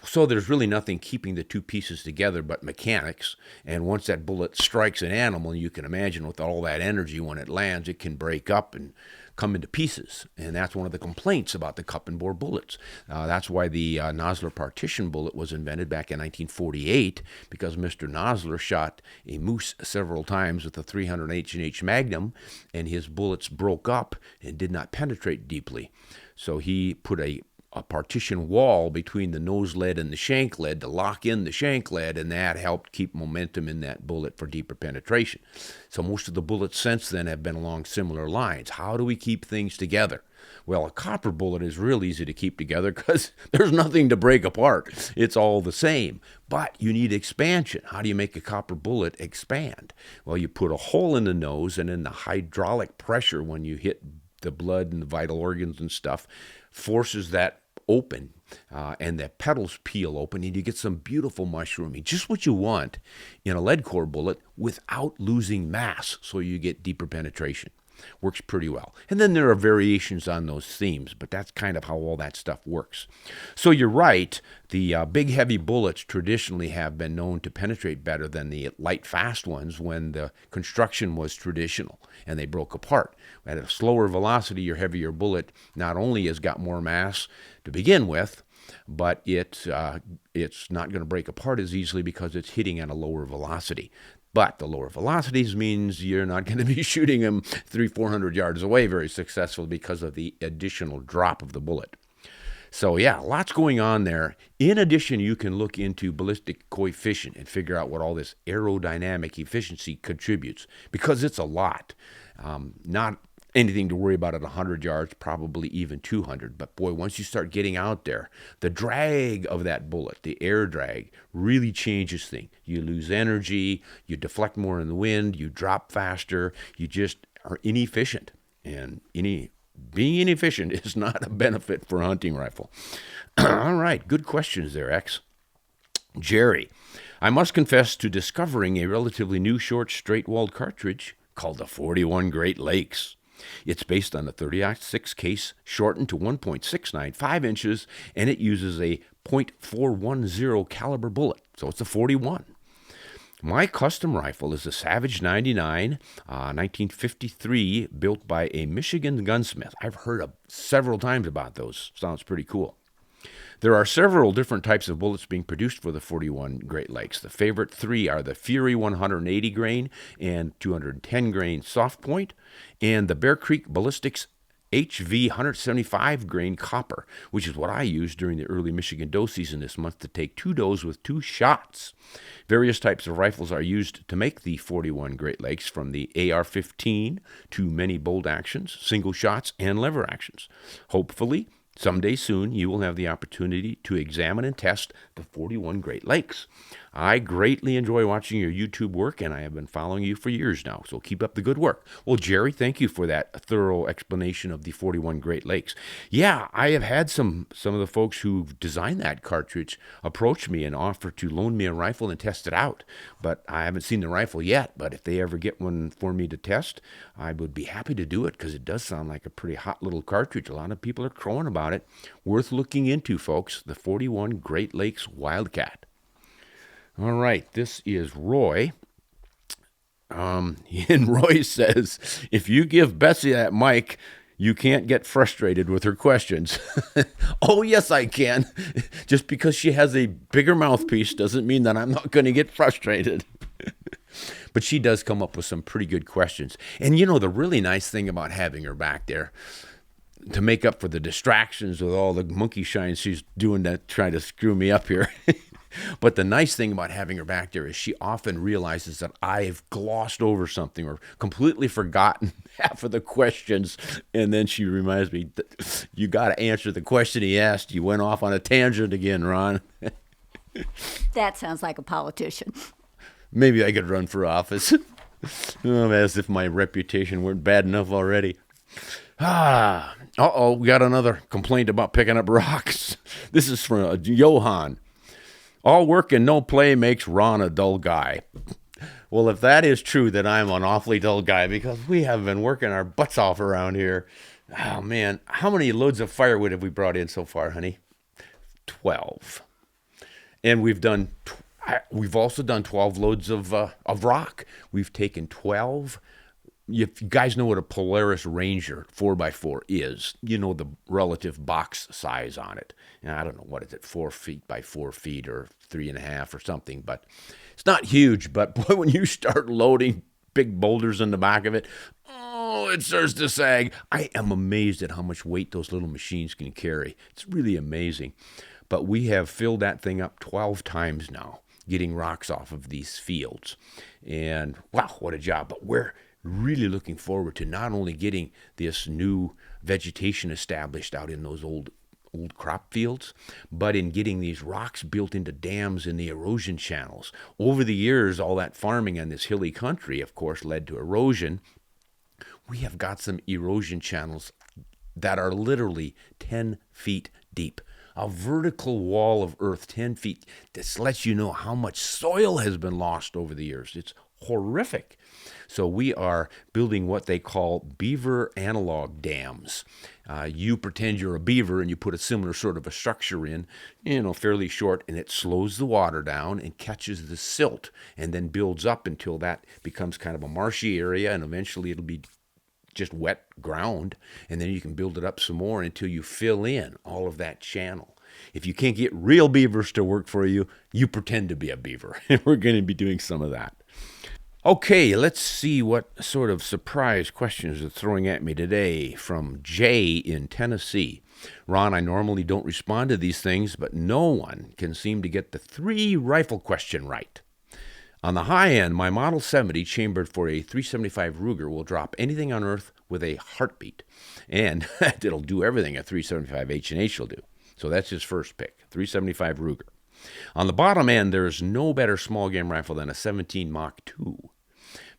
So there's really nothing keeping the two pieces together but mechanics. And once that bullet strikes an animal, you can imagine with all that energy, when it lands, it can break up and come into pieces. And that's one of the complaints about the cup and bore bullets. That's why the Nosler partition bullet was invented back in 1948, because Mr. Nosler shot a moose several times with a 300 H&H Magnum, and his bullets broke up and did not penetrate deeply. So he put a partition wall between the nose lead and the shank lead to lock in the shank lead, and that helped keep momentum in that bullet for deeper penetration. So most of the bullets since then have been along similar lines. How do we keep things together? Well, a copper bullet is real easy to keep together because there's nothing to break apart. It's all the same. But you need expansion. How do you make a copper bullet expand? Well, you put a hole in the nose, and then the hydraulic pressure when you hit the blood and the vital organs and stuff forces that open, and the petals peel open, and you get some beautiful mushrooming. Just what you want in a lead core bullet without losing mass, so you get deeper penetration. Works pretty well. And then there are variations on those themes, but that's kind of how all that stuff works. So you're right, the big heavy bullets traditionally have been known to penetrate better than the light fast ones when the construction was traditional and they broke apart. At a slower velocity, your heavier bullet not only has got more mass to begin with, but it's not going to break apart as easily because it's hitting at a lower velocity. But the lower velocities means you're not going to be shooting them 300-400 yards away very successfully because of the additional drop of the bullet. So yeah, lots going on there. In addition, you can look into ballistic coefficient and figure out what all this aerodynamic efficiency contributes, because it's a lot. Not anything to worry about at 100 yards, probably even 200. But boy, once you start getting out there, the drag of that bullet, the air drag, really changes things. You lose energy, you deflect more in the wind, you drop faster, you just are inefficient. And being inefficient is not a benefit for a hunting rifle. All right, good questions there, X. Jerry, I must confess to discovering a relatively new short straight-walled cartridge called the 41 Great Lakes. It's based on a 30-06 case, shortened to 1.695 inches, and it uses a .410 caliber bullet, so it's a 41. My custom rifle is a Savage 99, 1953, built by a Michigan gunsmith. I've heard several times about those. Sounds pretty cool. There are several different types of bullets being produced for the 41 Great Lakes. The favorite three are the Fury 180 grain and 210 grain soft point, and the Bear Creek Ballistics HV 175 grain copper, which is what I used during the early Michigan doe season this month to take 2 does with 2 shots. Various types of rifles are used to make the 41 Great Lakes, from the AR-15 to many bolt actions, single shots, and lever actions. Hopefully, someday soon, you will have the opportunity to examine and test the 41 Great Lakes. I greatly enjoy watching your YouTube work, and I have been following you for years now, so keep up the good work. Well, Jerry, thank you for that thorough explanation of the 41 Great Lakes. Yeah, I have had some of the folks who've designed that cartridge approach me and offer to loan me a rifle and test it out, but I haven't seen the rifle yet. But if they ever get one for me to test, I would be happy to do it, because it does sound like a pretty hot little cartridge. A lot of people are crowing about it. Worth looking into, folks, the 41 Great Lakes Wildcat. All right, this is Roy. And Roy says, if you give Betsy that mic, you can't get frustrated with her questions. Oh, yes, I can. Just because she has a bigger mouthpiece doesn't mean that I'm not going to get frustrated. But she does come up with some pretty good questions. And you know, the really nice thing about having her back there, to make up for the distractions with all the monkey shines she's doing to try to screw me up here. But the nice thing about having her back there is she often realizes that I've glossed over something or completely forgotten half of the questions. And then she reminds me, you got to answer the question he asked. You went off on a tangent again, Ron. That sounds like a politician. Maybe I could run for office. As if my reputation weren't bad enough already. We got another complaint about picking up rocks. This is from Johan. All work and no play makes Ron a dull guy. Well, if that is true, then I'm an awfully dull guy because we have been working our butts off around here. Oh, man. How many loads of firewood have we brought in so far, honey? 12. And we've also done 12 loads of rock. We've taken 12. If you guys know what a Polaris Ranger 4x4 is, you know the relative box size on it. And I don't know, what is it, 4 feet by 4 feet or 3.5 or something, but it's not huge. But boy, when you start loading big boulders in the back of it, oh, it starts to sag. I am amazed at how much weight those little machines can carry. It's really amazing. But we have filled that thing up 12 times now, getting rocks off of these fields. And wow, what a job. But we're really looking forward to not only getting this new vegetation established out in those old crop fields, but in getting these rocks built into dams in the erosion channels. Over the years, all that farming on this hilly country, of course, led to erosion. We have got some erosion channels that are literally 10 feet deep. A vertical wall of earth 10 feet. This lets you know how much soil has been lost over the years. It's horrific. So we are building what they call beaver analog dams. You pretend you're a beaver and you put a similar sort of a structure in, fairly short, and it slows the water down and catches the silt and then builds up until that becomes kind of a marshy area, and eventually it'll be just wet ground, and then you can build it up some more until you fill in all of that channel. If you can't get real beavers to work for you, you pretend to be a beaver, and we're going to be doing some of that. Okay, let's see what sort of surprise questions are throwing at me today from Jay in Tennessee. Ron, I normally don't respond to these things, but no one can seem to get the 3 rifle question right. On the high end, my Model 70 chambered for a .375 Ruger will drop anything on earth with a heartbeat. And it'll do everything a .375 H&H will do. So that's his first pick, .375 Ruger. On the bottom end, there is no better small game rifle than a 17 Mach 2.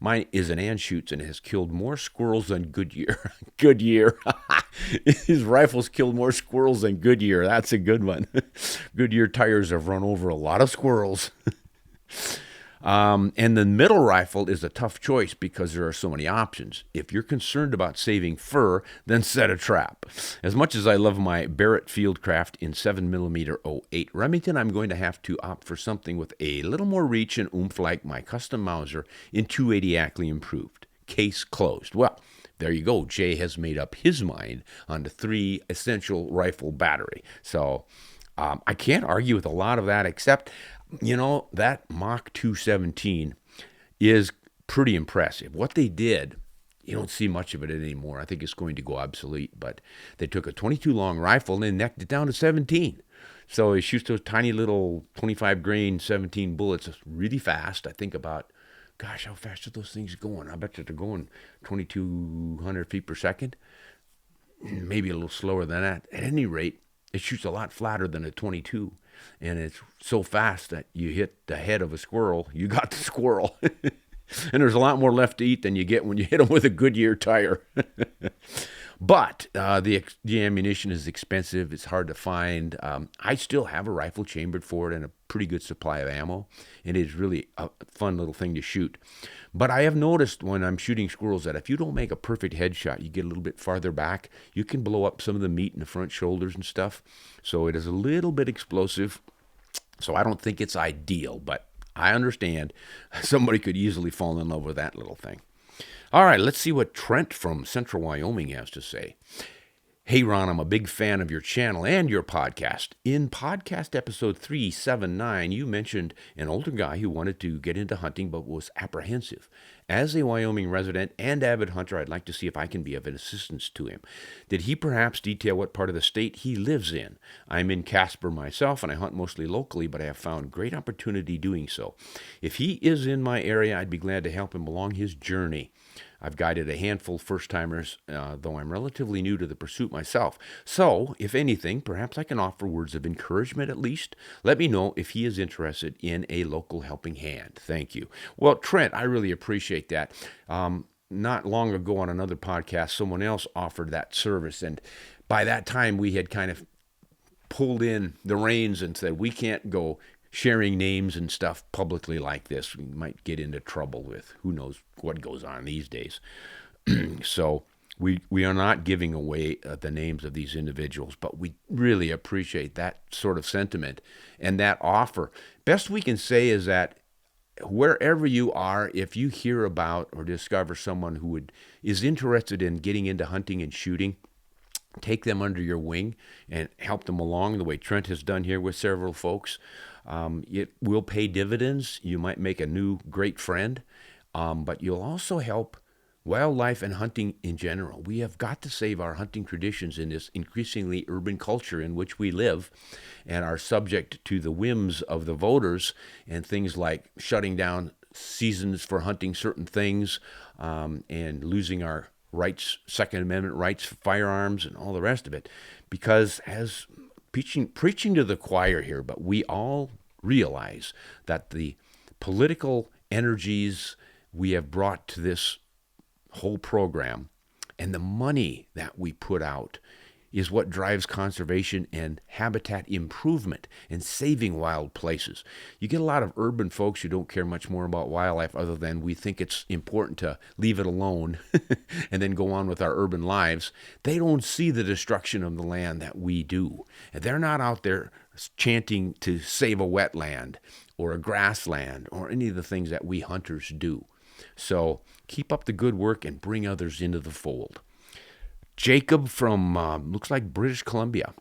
Mine is an Anschutz and has killed more squirrels than Goodyear. Goodyear. His rifles killed more squirrels than Goodyear. That's a good one. Goodyear tires have run over a lot of squirrels. And the middle rifle is a tough choice because there are so many options. If you're concerned about saving fur, then set a trap. As much as I love my Barrett Fieldcraft in 7mm 08 Remington, I'm going to have to opt for something with a little more reach and oomph like my custom Mauser in 280 Ackley Improved. Case closed. Well, there you go. Jay has made up his mind on the 3 essential rifle battery. So I can't argue with a lot of that, except that Mach 217 is pretty impressive. What they did, you don't see much of it anymore. I think it's going to go obsolete, but they took a 22 long rifle and they necked it down to 17. So it shoots those tiny little 25 grain 17 bullets really fast. I think about, gosh, how fast are those things going? I bet you they're going 2,200 feet per second. Maybe a little slower than that. At any rate, it shoots a lot flatter than a 22. And it's so fast that you hit the head of a squirrel, you got the squirrel. And there's a lot more left to eat than you get when you hit them with a Goodyear tire. But the ammunition is expensive. It's hard to find. I still have a rifle chambered for it and a pretty good supply of ammo. And it is really a fun little thing to shoot. But I have noticed when I'm shooting squirrels that if you don't make a perfect headshot, you get a little bit farther back, you can blow up some of the meat in the front shoulders and stuff. So it is a little bit explosive. So I don't think it's ideal, but I understand somebody could easily fall in love with that little thing. All right, let's see what Trent from Central Wyoming has to say. Hey, Ron, I'm a big fan of your channel and your podcast. In podcast episode 379, you mentioned an older guy who wanted to get into hunting but was apprehensive. As a Wyoming resident and avid hunter, I'd like to see if I can be of assistance to him. Did he perhaps detail what part of the state he lives in? I'm in Casper myself, and I hunt mostly locally, but I have found great opportunity doing so. If he is in my area, I'd be glad to help him along his journey. I've guided a handful of first-timers, though I'm relatively new to the pursuit myself. So, if anything, perhaps I can offer words of encouragement at least. Let me know if he is interested in a local helping hand. Thank you. Well, Trent, I really appreciate that. Not long ago on another podcast, someone else offered that service, and by that time we had kind of pulled in the reins and said, we can't go sharing names and stuff publicly like this. We might get into trouble with who knows what goes on these days. So we are not giving away the names of these individuals, but we really appreciate that sort of sentiment and that offer. Best we can say is that wherever you are, if you hear about or discover someone who is interested in getting into hunting and shooting, take them under your wing and help them along the way Trent has done here with several folks. It will pay dividends. You might make a new great friend, but you'll also help wildlife and hunting in general. We have got to save our hunting traditions in this increasingly urban culture in which we live and are subject to the whims of the voters and things like shutting down seasons for hunting certain things and losing our rights, Second Amendment rights for firearms and all the rest of it. Because as preaching to the choir here, but we all realize that the political energies we have brought to this whole program and the money that we put out is what drives conservation and habitat improvement and saving wild places. You get a lot of urban folks who don't care much more about wildlife other than we think it's important to leave it alone and then go on with our urban lives. They don't see the destruction of the land that we do. And they're not out there chanting to save a wetland or a grassland or any of the things that we hunters do. So keep up the good work and bring others into the fold. Jacob from, looks like British Columbia.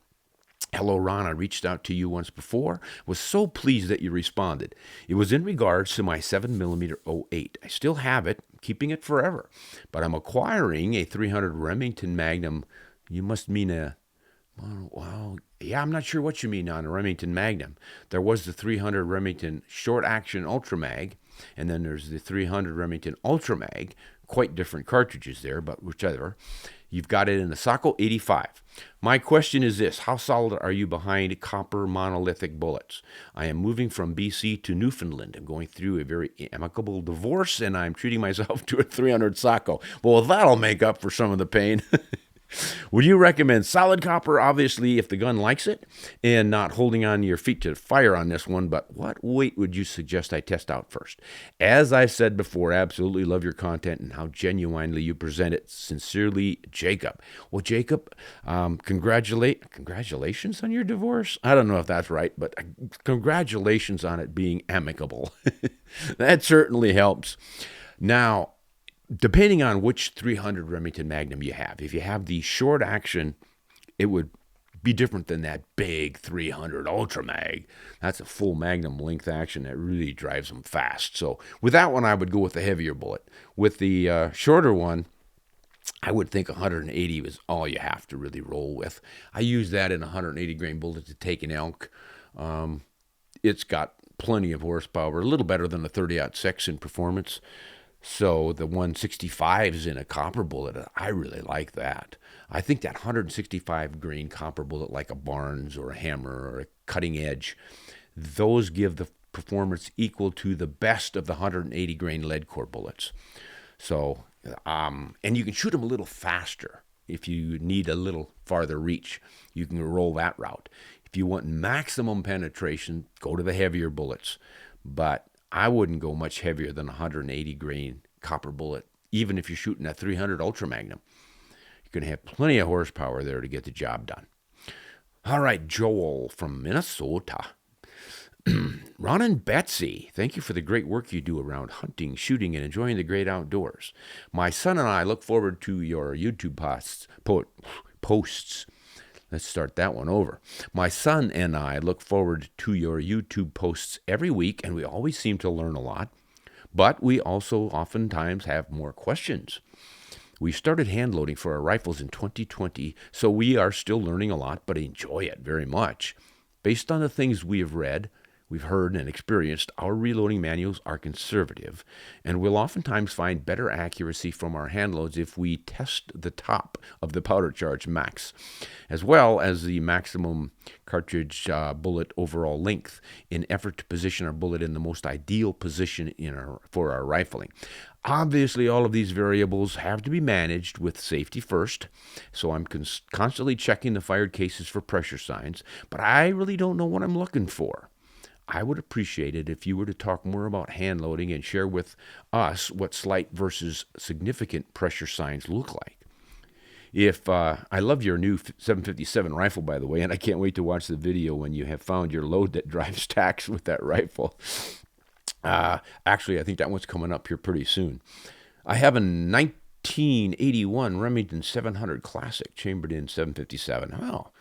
Hello, Ron. I reached out to you once before. Was so pleased that you responded. It was in regards to my 7mm 08. I still have it, keeping it forever. But I'm acquiring a 300 Remington Magnum. You must mean I'm not sure what you mean on a Remington Magnum. There was the 300 Remington Short Action Ultra Mag, and then there's the 300 Remington Ultra Mag. Quite different cartridges there, but whichever. You've got it in the Sako 85. My question is this: how solid are you behind copper monolithic bullets? I am moving from BC to Newfoundland. I'm going through a very amicable divorce, and I'm treating myself to a 300 Sako. Well, that'll make up for some of the pain. Would you recommend solid copper, obviously, if the gun likes it, and not holding on your feet to fire on this one, but what weight would you suggest I test out first? As I said before, absolutely love your content and how genuinely you present it. Sincerely, Jacob. Well, Jacob, congratulations on your divorce. I don't know if that's right, but congratulations on it being amicable. That certainly helps. Now, depending on which 300 Remington Magnum you have, if you have the short action, it would be different than that big 300 Ultra Mag. That's a full Magnum length action that really drives them fast. So with that one, I would go with the heavier bullet. With the shorter one, I would think 180 is all you have to really roll with. I use that in a 180 grain bullet to take an elk. It's got plenty of horsepower, a little better than the 30-06 in performance. So the 165s in a copper bullet, I really like that. I think that 165 grain copper bullet, like a Barnes or a Hammer or a Cutting Edge, those give the performance equal to the best of the 180 grain lead core bullets. So, and you can shoot them a little faster. If you need a little farther reach, you can roll that route. If you want maximum penetration, go to the heavier bullets. But I wouldn't go much heavier than a 180 grain copper bullet, even if you're shooting a 300 Ultra Magnum. You're going to have plenty of horsepower there to get the job done. All right, Joel from Minnesota. Ron and Betsy, thank you for the great work you do around hunting, shooting, and enjoying the great outdoors. My son and I look forward to your YouTube posts. Let's start that one over. My son and I look forward to your YouTube posts every week, and we always seem to learn a lot, but we also oftentimes have more questions. We started hand loading for our rifles in 2020, so we are still learning a lot, but enjoy it very much. Based on the things we have read, we've heard, and experienced, our reloading manuals are conservative, and we'll oftentimes find better accuracy from our hand loads if we test the top of the powder charge max, as well as the maximum cartridge bullet overall length, in effort to position our bullet in the most ideal position for our rifling. Obviously, all of these variables have to be managed with safety first, so I'm constantly checking the fired cases for pressure signs, but I really don't know what I'm looking for. I would appreciate it if you were to talk more about hand loading and share with us what slight versus significant pressure signs look like. I love your new 757 rifle, by the way, and I can't wait to watch the video when you have found your load that drives tacks with that rifle. Actually, I think that one's coming up here pretty soon. I have a 1981 Remington 700 Classic chambered in 757. Well,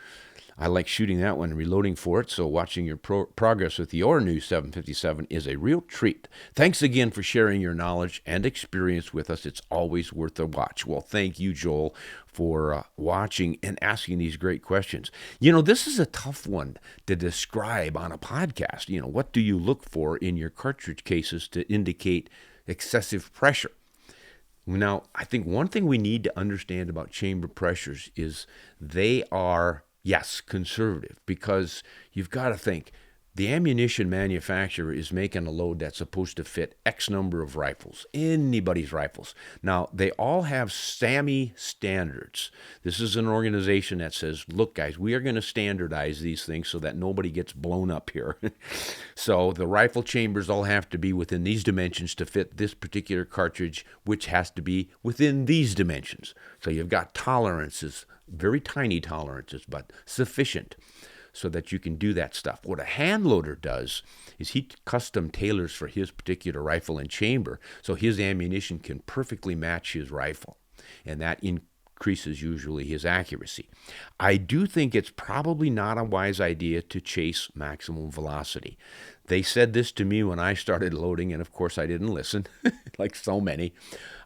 I like shooting that one and reloading for it, so watching your progress with your new 757 is a real treat. Thanks again for sharing your knowledge and experience with us. It's always worth a watch. Well, thank you, Joel, for watching and asking these great questions. This is a tough one to describe on a podcast. What do you look for in your cartridge cases to indicate excessive pressure? Now, I think one thing we need to understand about chamber pressures is they are, yes, conservative, because you've got to think the ammunition manufacturer is making a load that's supposed to fit X number of rifles, anybody's rifles. Now, they all have SAMI standards. This is an organization that says, look, guys, we are going to standardize these things so that nobody gets blown up here. So the rifle chambers all have to be within these dimensions to fit this particular cartridge, which has to be within these dimensions. So you've got tolerances, very tiny tolerances, but sufficient so that you can do that stuff. What a hand loader does is he custom tailors for his particular rifle and chamber, so his ammunition can perfectly match his rifle, and that increases usually his accuracy. I do think it's probably not a wise idea to chase maximum velocity. They said this to me when I started loading, and of course I didn't listen, like so many.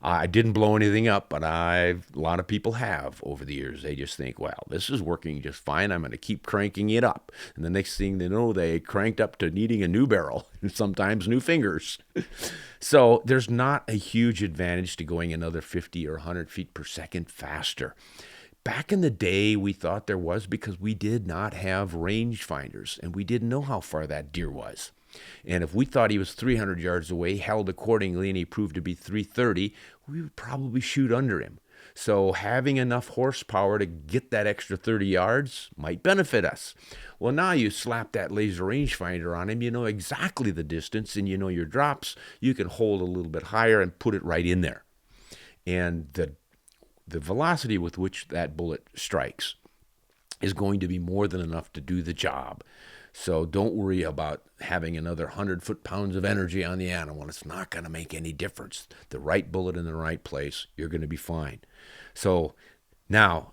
I didn't blow anything up, but a lot of people have over the years. They just think, well, this is working just fine. I'm going to keep cranking it up. And the next thing they know, they cranked up to needing a new barrel, and sometimes new fingers. So there's not a huge advantage to going another 50 or 100 feet per second faster. Back in the day, we thought there was because we did not have rangefinders, and we didn't know how far that deer was. And if we thought he was 300 yards away, held accordingly, and he proved to be 330, we would probably shoot under him. So having enough horsepower to get that extra 30 yards might benefit us. Well, now you slap that laser rangefinder on him, you know exactly the distance, and you know your drops. You can hold a little bit higher and put it right in there. And the velocity with which that bullet strikes is going to be more than enough to do the job. So don't worry about having another 100 foot-pounds of energy on the animal. It's not going to make any difference. The right bullet in the right place, you're going to be fine. So now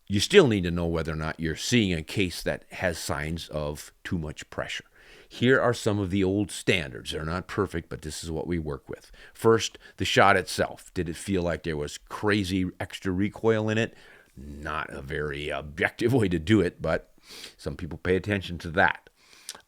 you still need to know whether or not you're seeing a case that has signs of too much pressure. Here are some of the old standards. They're not perfect, but this is what we work with. First, the shot itself. Did it feel like there was crazy extra recoil in it? Not a very objective way to do it, but some people pay attention to that.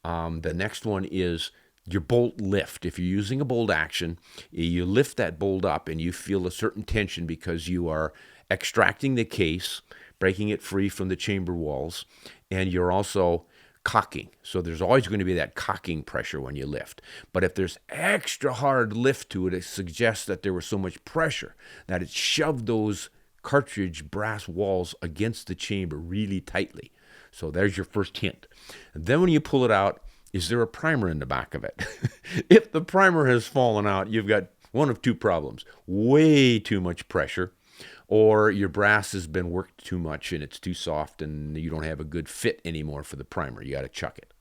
The next one is your bolt lift. If you're using a bolt action, you lift that bolt up and you feel a certain tension because you are extracting the case, breaking it free from the chamber walls, and you're also cocking. So there's always going to be that cocking pressure when you lift. But if there's extra hard lift to it, it suggests that there was so much pressure that it shoved those cartridge brass walls against the chamber really tightly. So there's your first hint. And then when you pull it out, is there a primer in the back of it? If the primer has fallen out, you've got one of two problems. Way too much pressure, or your brass has been worked too much and it's too soft and you don't have a good fit anymore for the primer. You got to chuck it.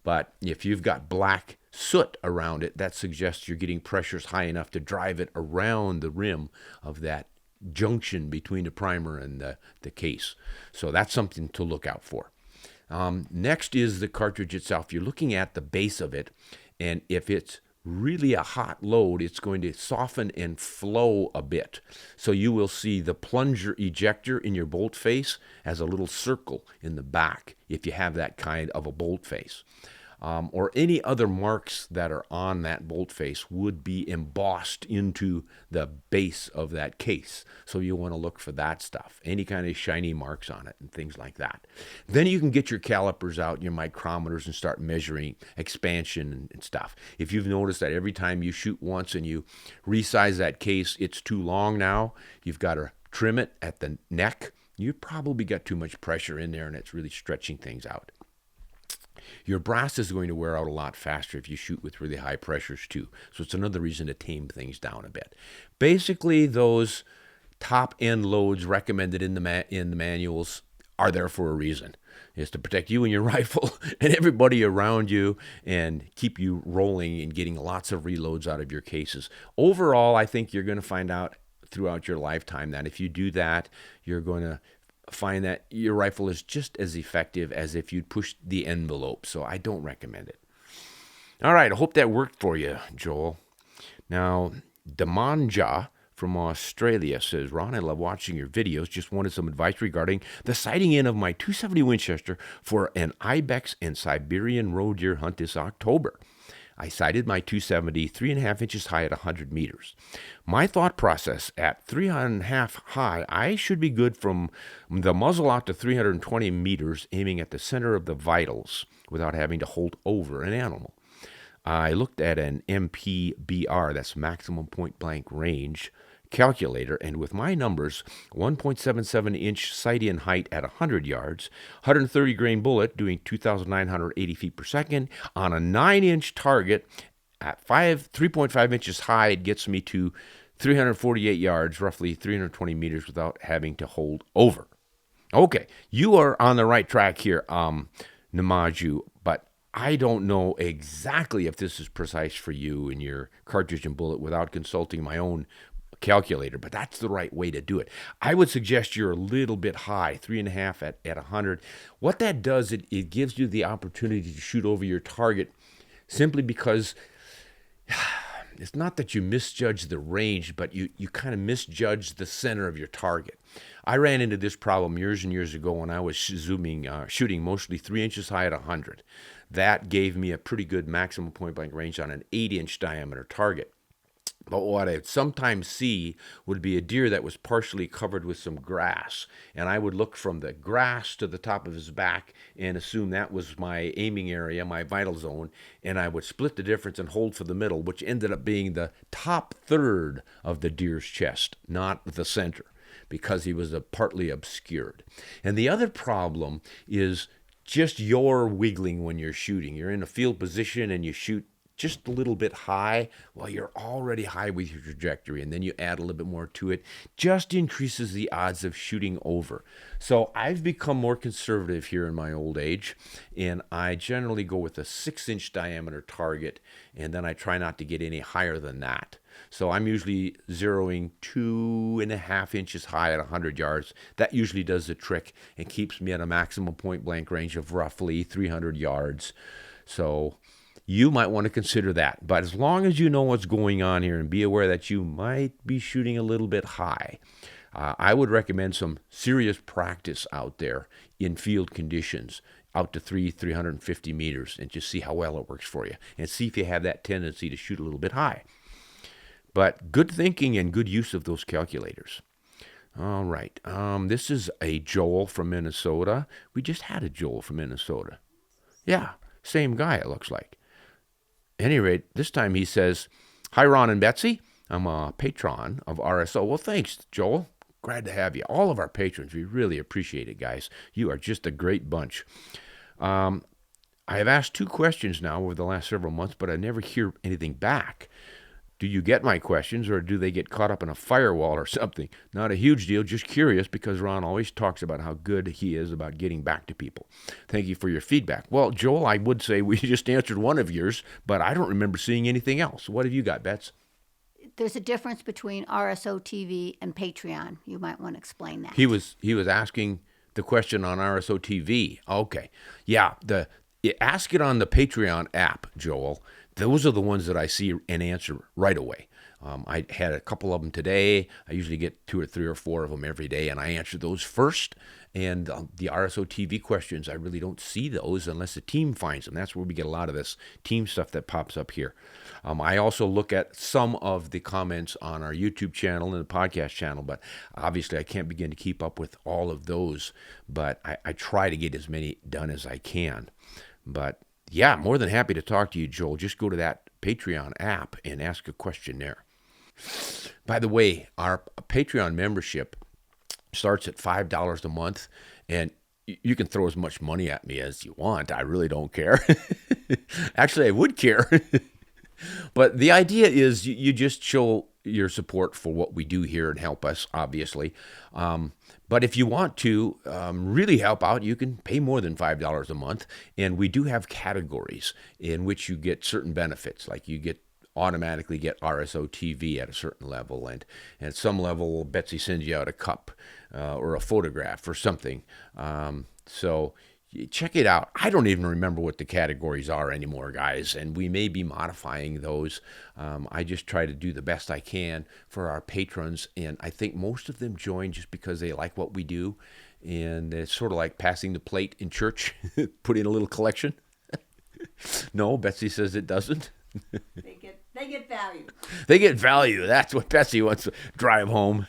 But if you've got black soot around it, that suggests you're getting pressures high enough to drive it around the rim of that junction between the primer and the case. So that's something to look out for. Next is the cartridge itself. You're looking at the base of it, and if it's really a hot load, it's going to soften and flow a bit. So you will see the plunger ejector in your bolt face as a little circle in the back if you have that kind of a bolt face. Or any other marks that are on that bolt face would be embossed into the base of that case. So you want to look for that stuff, any kind of shiny marks on it and things like that. Then you can get your calipers out, your micrometers, and start measuring expansion and stuff. If you've noticed that every time you shoot once and you resize that case, it's too long now, you've got to trim it at the neck. You probably got too much pressure in there and it's really stretching things out. Your brass is going to wear out a lot faster if you shoot with really high pressures too. So it's another reason to tame things down a bit. Basically, those top end loads recommended in the manuals are there for a reason. It's to protect you and your rifle and everybody around you and keep you rolling and getting lots of reloads out of your cases. Overall, I think you're going to find out throughout your lifetime that if you do that, you're going to find that your rifle is just as effective as if you'd pushed the envelope. So I don't recommend it. All right, I hope that worked for you, Joel. Now, Damanja from Australia says, Ron, I love watching your videos. Just wanted some advice regarding the sighting in of my .270 Winchester for an ibex and Siberian roe deer hunt this October. I sighted my .270 3.5 inches high at 100 meters. My thought process, at 3.5 high, I should be good from the muzzle out to 320 meters, aiming at the center of the vitals without having to hold over an animal. I looked at an MPBR, that's maximum point blank range, calculator, and with my numbers, 1.77 inch sight-in height at 100 yards, 130 grain bullet doing 2,980 feet per second on a 9-inch target at 3.5 inches high, it gets me to 348 yards, roughly 320 meters without having to hold over. Okay, you are on the right track here, Namaju, but I don't know exactly if this is precise for you and your cartridge and bullet without consulting my own calculator, but that's the right way to do it. I would suggest you're a little bit high, 3.5 at 100. What that does, it gives you the opportunity to shoot over your target simply because it's not that you misjudge the range, but you kind of misjudge the center of your target. I ran into this problem years and years ago when I was shooting mostly 3 inches high at 100. That gave me a pretty good maximum point blank range on an 8-inch diameter target. But what I'd sometimes see would be a deer that was partially covered with some grass. And I would look from the grass to the top of his back and assume that was my aiming area, my vital zone. And I would split the difference and hold for the middle, which ended up being the top third of the deer's chest, not the center, because he was partly obscured. And the other problem is just your wiggling when you're shooting. You're in a field position and you shoot just a little bit high. Well, you're already high with your trajectory, and then you add a little bit more to it, just increases the odds of shooting over. So I've become more conservative here in my old age, and I generally go with a 6-inch diameter target, and then I try not to get any higher than that. So I'm usually zeroing 2.5 inches high at 100 yards. That usually does the trick and keeps me at a maximum point blank range of roughly 300 yards. So you might want to consider that. But as long as you know what's going on here and be aware that you might be shooting a little bit high, I would recommend some serious practice out there in field conditions out to 350 meters and just see how well it works for you and see if you have that tendency to shoot a little bit high. But good thinking and good use of those calculators. All right. This is a Joel from Minnesota. We just had a Joel from Minnesota. Yeah, same guy it looks like. At any rate, this time he says, "Hi, Ron and Betsy. I'm a patron of RSO." Well, thanks, Joel. Glad to have you. All of our patrons, we really appreciate it, guys. You are just a great bunch. I have asked 2 questions now over the last several months, but I never hear anything back. Do you get my questions, or do they get caught up in a firewall or something? Not a huge deal, just curious, because Ron always talks about how good he is about getting back to people. Thank you for your feedback. Well, Joel, I would say we just answered one of yours, but I don't remember seeing anything else. What have you got, Bets? there's a difference between RSO TV and Patreon. You might want to explain that. He was asking the question on RSO TV. Okay, yeah. Ask it on the Patreon app, Joel. Those are the ones that I see and answer right away. I had a couple of them today. I usually get 2 or 3 or 4 of them every day, and I answer those first. And the RSO TV questions, I really don't see those unless the team finds them. That's where we get a lot of this team stuff that pops up here. I also look at some of the comments on our YouTube channel and the podcast channel, but obviously I can't begin to keep up with all of those. But I try to get as many done as I can. But yeah, more than happy to talk to you, Joel. Just go to that Patreon app and ask a question there. By the way, our Patreon membership starts at $5 a month, and you can throw as much money at me as you want. I really don't care. Actually, I would care. But the idea is you just show your support for what we do here and help us, obviously. But if you want to really help out, you can pay more than $5 a month. And we do have categories in which you get certain benefits, like you automatically get RSO TV at a certain level. And at some level, Betsy sends you out a cup or a photograph or something. So check it out. I don't even remember what the categories are anymore, guys, and we may be modifying those. I just try to do the best I can for our patrons, and I think most of them join just because they like what we do, and it's sort of like passing the plate in church, put in a little collection. No, Betsy says it doesn't. They get value. They get value. That's what Betsy wants to drive home.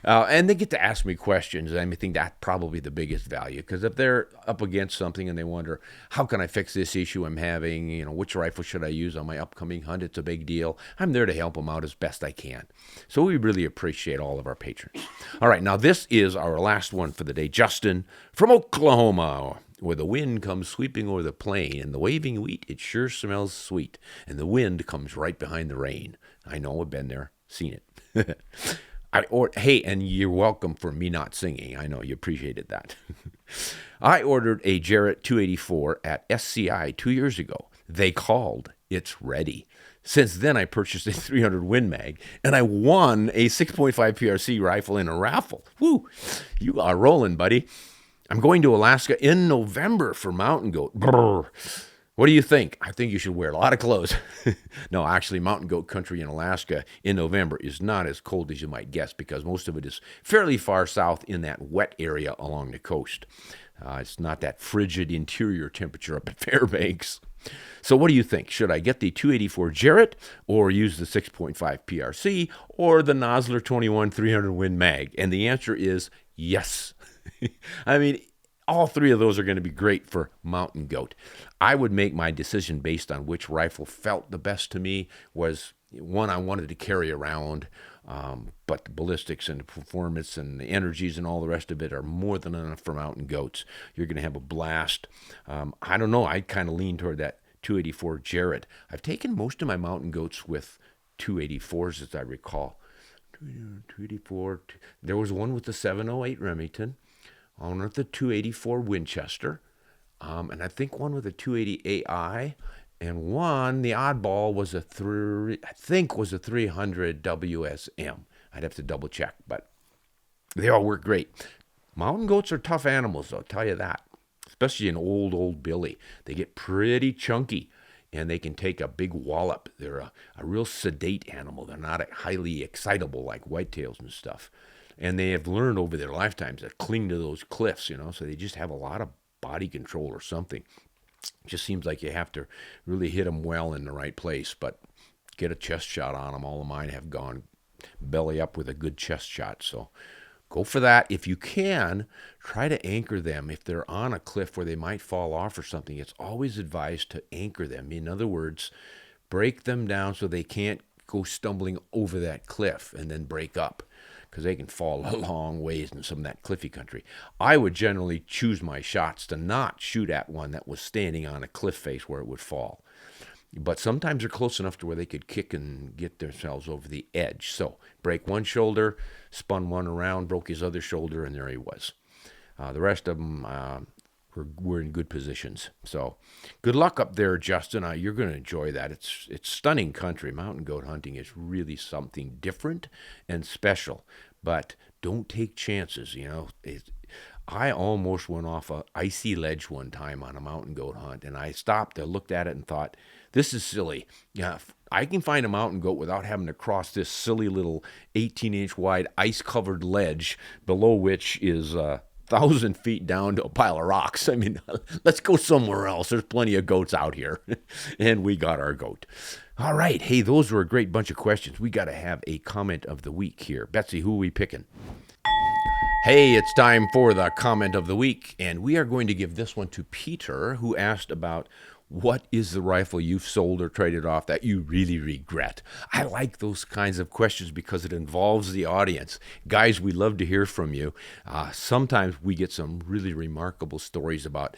And they get to ask me questions. I think that's probably the biggest value, because if they're up against something and they wonder, how can I fix this issue I'm having? Which rifle should I use on my upcoming hunt? It's a big deal. I'm there to help them out as best I can. So we really appreciate all of our patrons. All right, now this is our last one for the day. Justin from Oklahoma, where the wind comes sweeping over the plain and the waving wheat, it sure smells sweet. And the wind comes right behind the rain. I know, I've been there, seen it. Hey, and you're welcome for me not singing. I know you appreciated that. I ordered a Jarrett 284 at SCI 2 years ago. They called. It's ready. Since then, I purchased a 300 Win Mag, and I won a 6.5 PRC rifle in a raffle. Woo! You are rolling, buddy. I'm going to Alaska in November for mountain goat. Brrr. What do you think? I think you should wear a lot of clothes. No, actually, mountain goat country in Alaska in November is not as cold as you might guess, because most of it is fairly far south in that wet area along the coast. It's not that frigid interior temperature up at Fairbanks. So what do you think? Should I get the 284 Jarrett or use the 6.5 PRC or the Nosler 21 300 Win Mag? And the answer is yes. I mean, all three of those are going to be great for mountain goat. I would make my decision based on which rifle felt the best to me. Was one I wanted to carry around, but the ballistics and the performance and the energies and all the rest of it are more than enough for mountain goats. You're going to have a blast. I don't know. I kind of lean toward that 284 Jarrett. I've taken most of my mountain goats with 284s, as I recall. 284. There was one with the 708 Remington, one with the 284 Winchester, and I think one with a 280 AI, and one, the oddball, was a 300 WSM. I'd have to double check, but they all work great. Mountain goats are tough animals, though, I'll tell you that, especially an old Billy. They get pretty chunky, and they can take a big wallop. They're a real sedate animal. They're not highly excitable like whitetails and stuff. And they have learned over their lifetimes to cling to those cliffs, so they just have a lot of body control or something. It just seems like you have to really hit them well in the right place, but get a chest shot on them. All of mine have gone belly up with a good chest shot, so go for that. If you can, try to anchor them. If they're on a cliff where they might fall off or something, it's always advised to anchor them. In other words, break them down so they can't go stumbling over that cliff and then break up, because they can fall a long ways in some of that cliffy country. I would generally choose my shots to not shoot at one that was standing on a cliff face where it would fall. But sometimes they're close enough to where they could kick and get themselves over the edge. So break one shoulder, spun one around, broke his other shoulder, and there he was. The rest of them, we're in good positions. So good luck up there, Justin. You're going to enjoy that. It's stunning country. Mountain goat hunting is really something different and special, but don't take chances. I almost went off a icy ledge one time on a mountain goat hunt, and I stopped. I looked at it and thought, this is silly. Yeah, I can find a mountain goat without having to cross this silly little 18-inch wide ice-covered ledge below which is 1,000 feet down to a pile of rocks. I mean, let's go somewhere else. There's plenty of goats out here. And we got our goat. All right. Hey, those were a great bunch of questions. We got to have a comment of the week here. Betsy, who are we picking? Hey, it's time for the comment of the week, and we are going to give this one to Peter, who asked about what is the rifle you've sold or traded off that you really regret? I like those kinds of questions because it involves the audience. Guys, we love to hear from you. Sometimes we get some really remarkable stories about,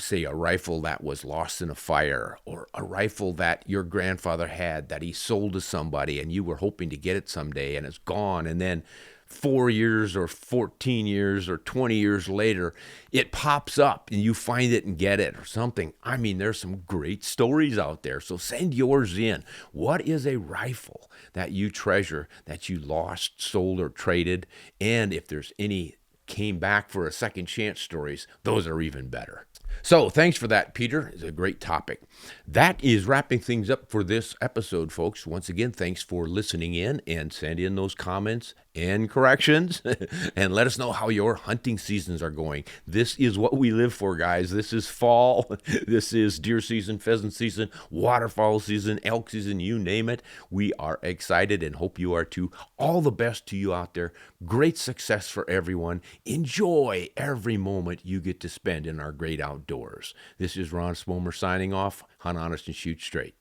say, a rifle that was lost in a fire, or a rifle that your grandfather had that he sold to somebody and you were hoping to get it someday and it's gone, and then 4 years or 14 years or 20 years later, it pops up and you find it and get it or something. I mean, there's some great stories out there. So send yours in. What is a rifle that you treasure, that you lost, sold, or traded? And if there's any came back for a second chance stories, those are even better. So thanks for that, Peter. It's a great topic. That is wrapping things up for this episode, folks. Once again, thanks for listening in, and send in those comments and corrections and let us know how your hunting seasons are going. This is what we live for, guys. This is fall. This is deer season, pheasant season, waterfowl season, elk season, you name it. We are excited and hope you are too. All the best to you out there. Great success for everyone. Enjoy every moment you get to spend in our great outdoors. This is Ron Spomer signing off. Hunt honest and shoot straight.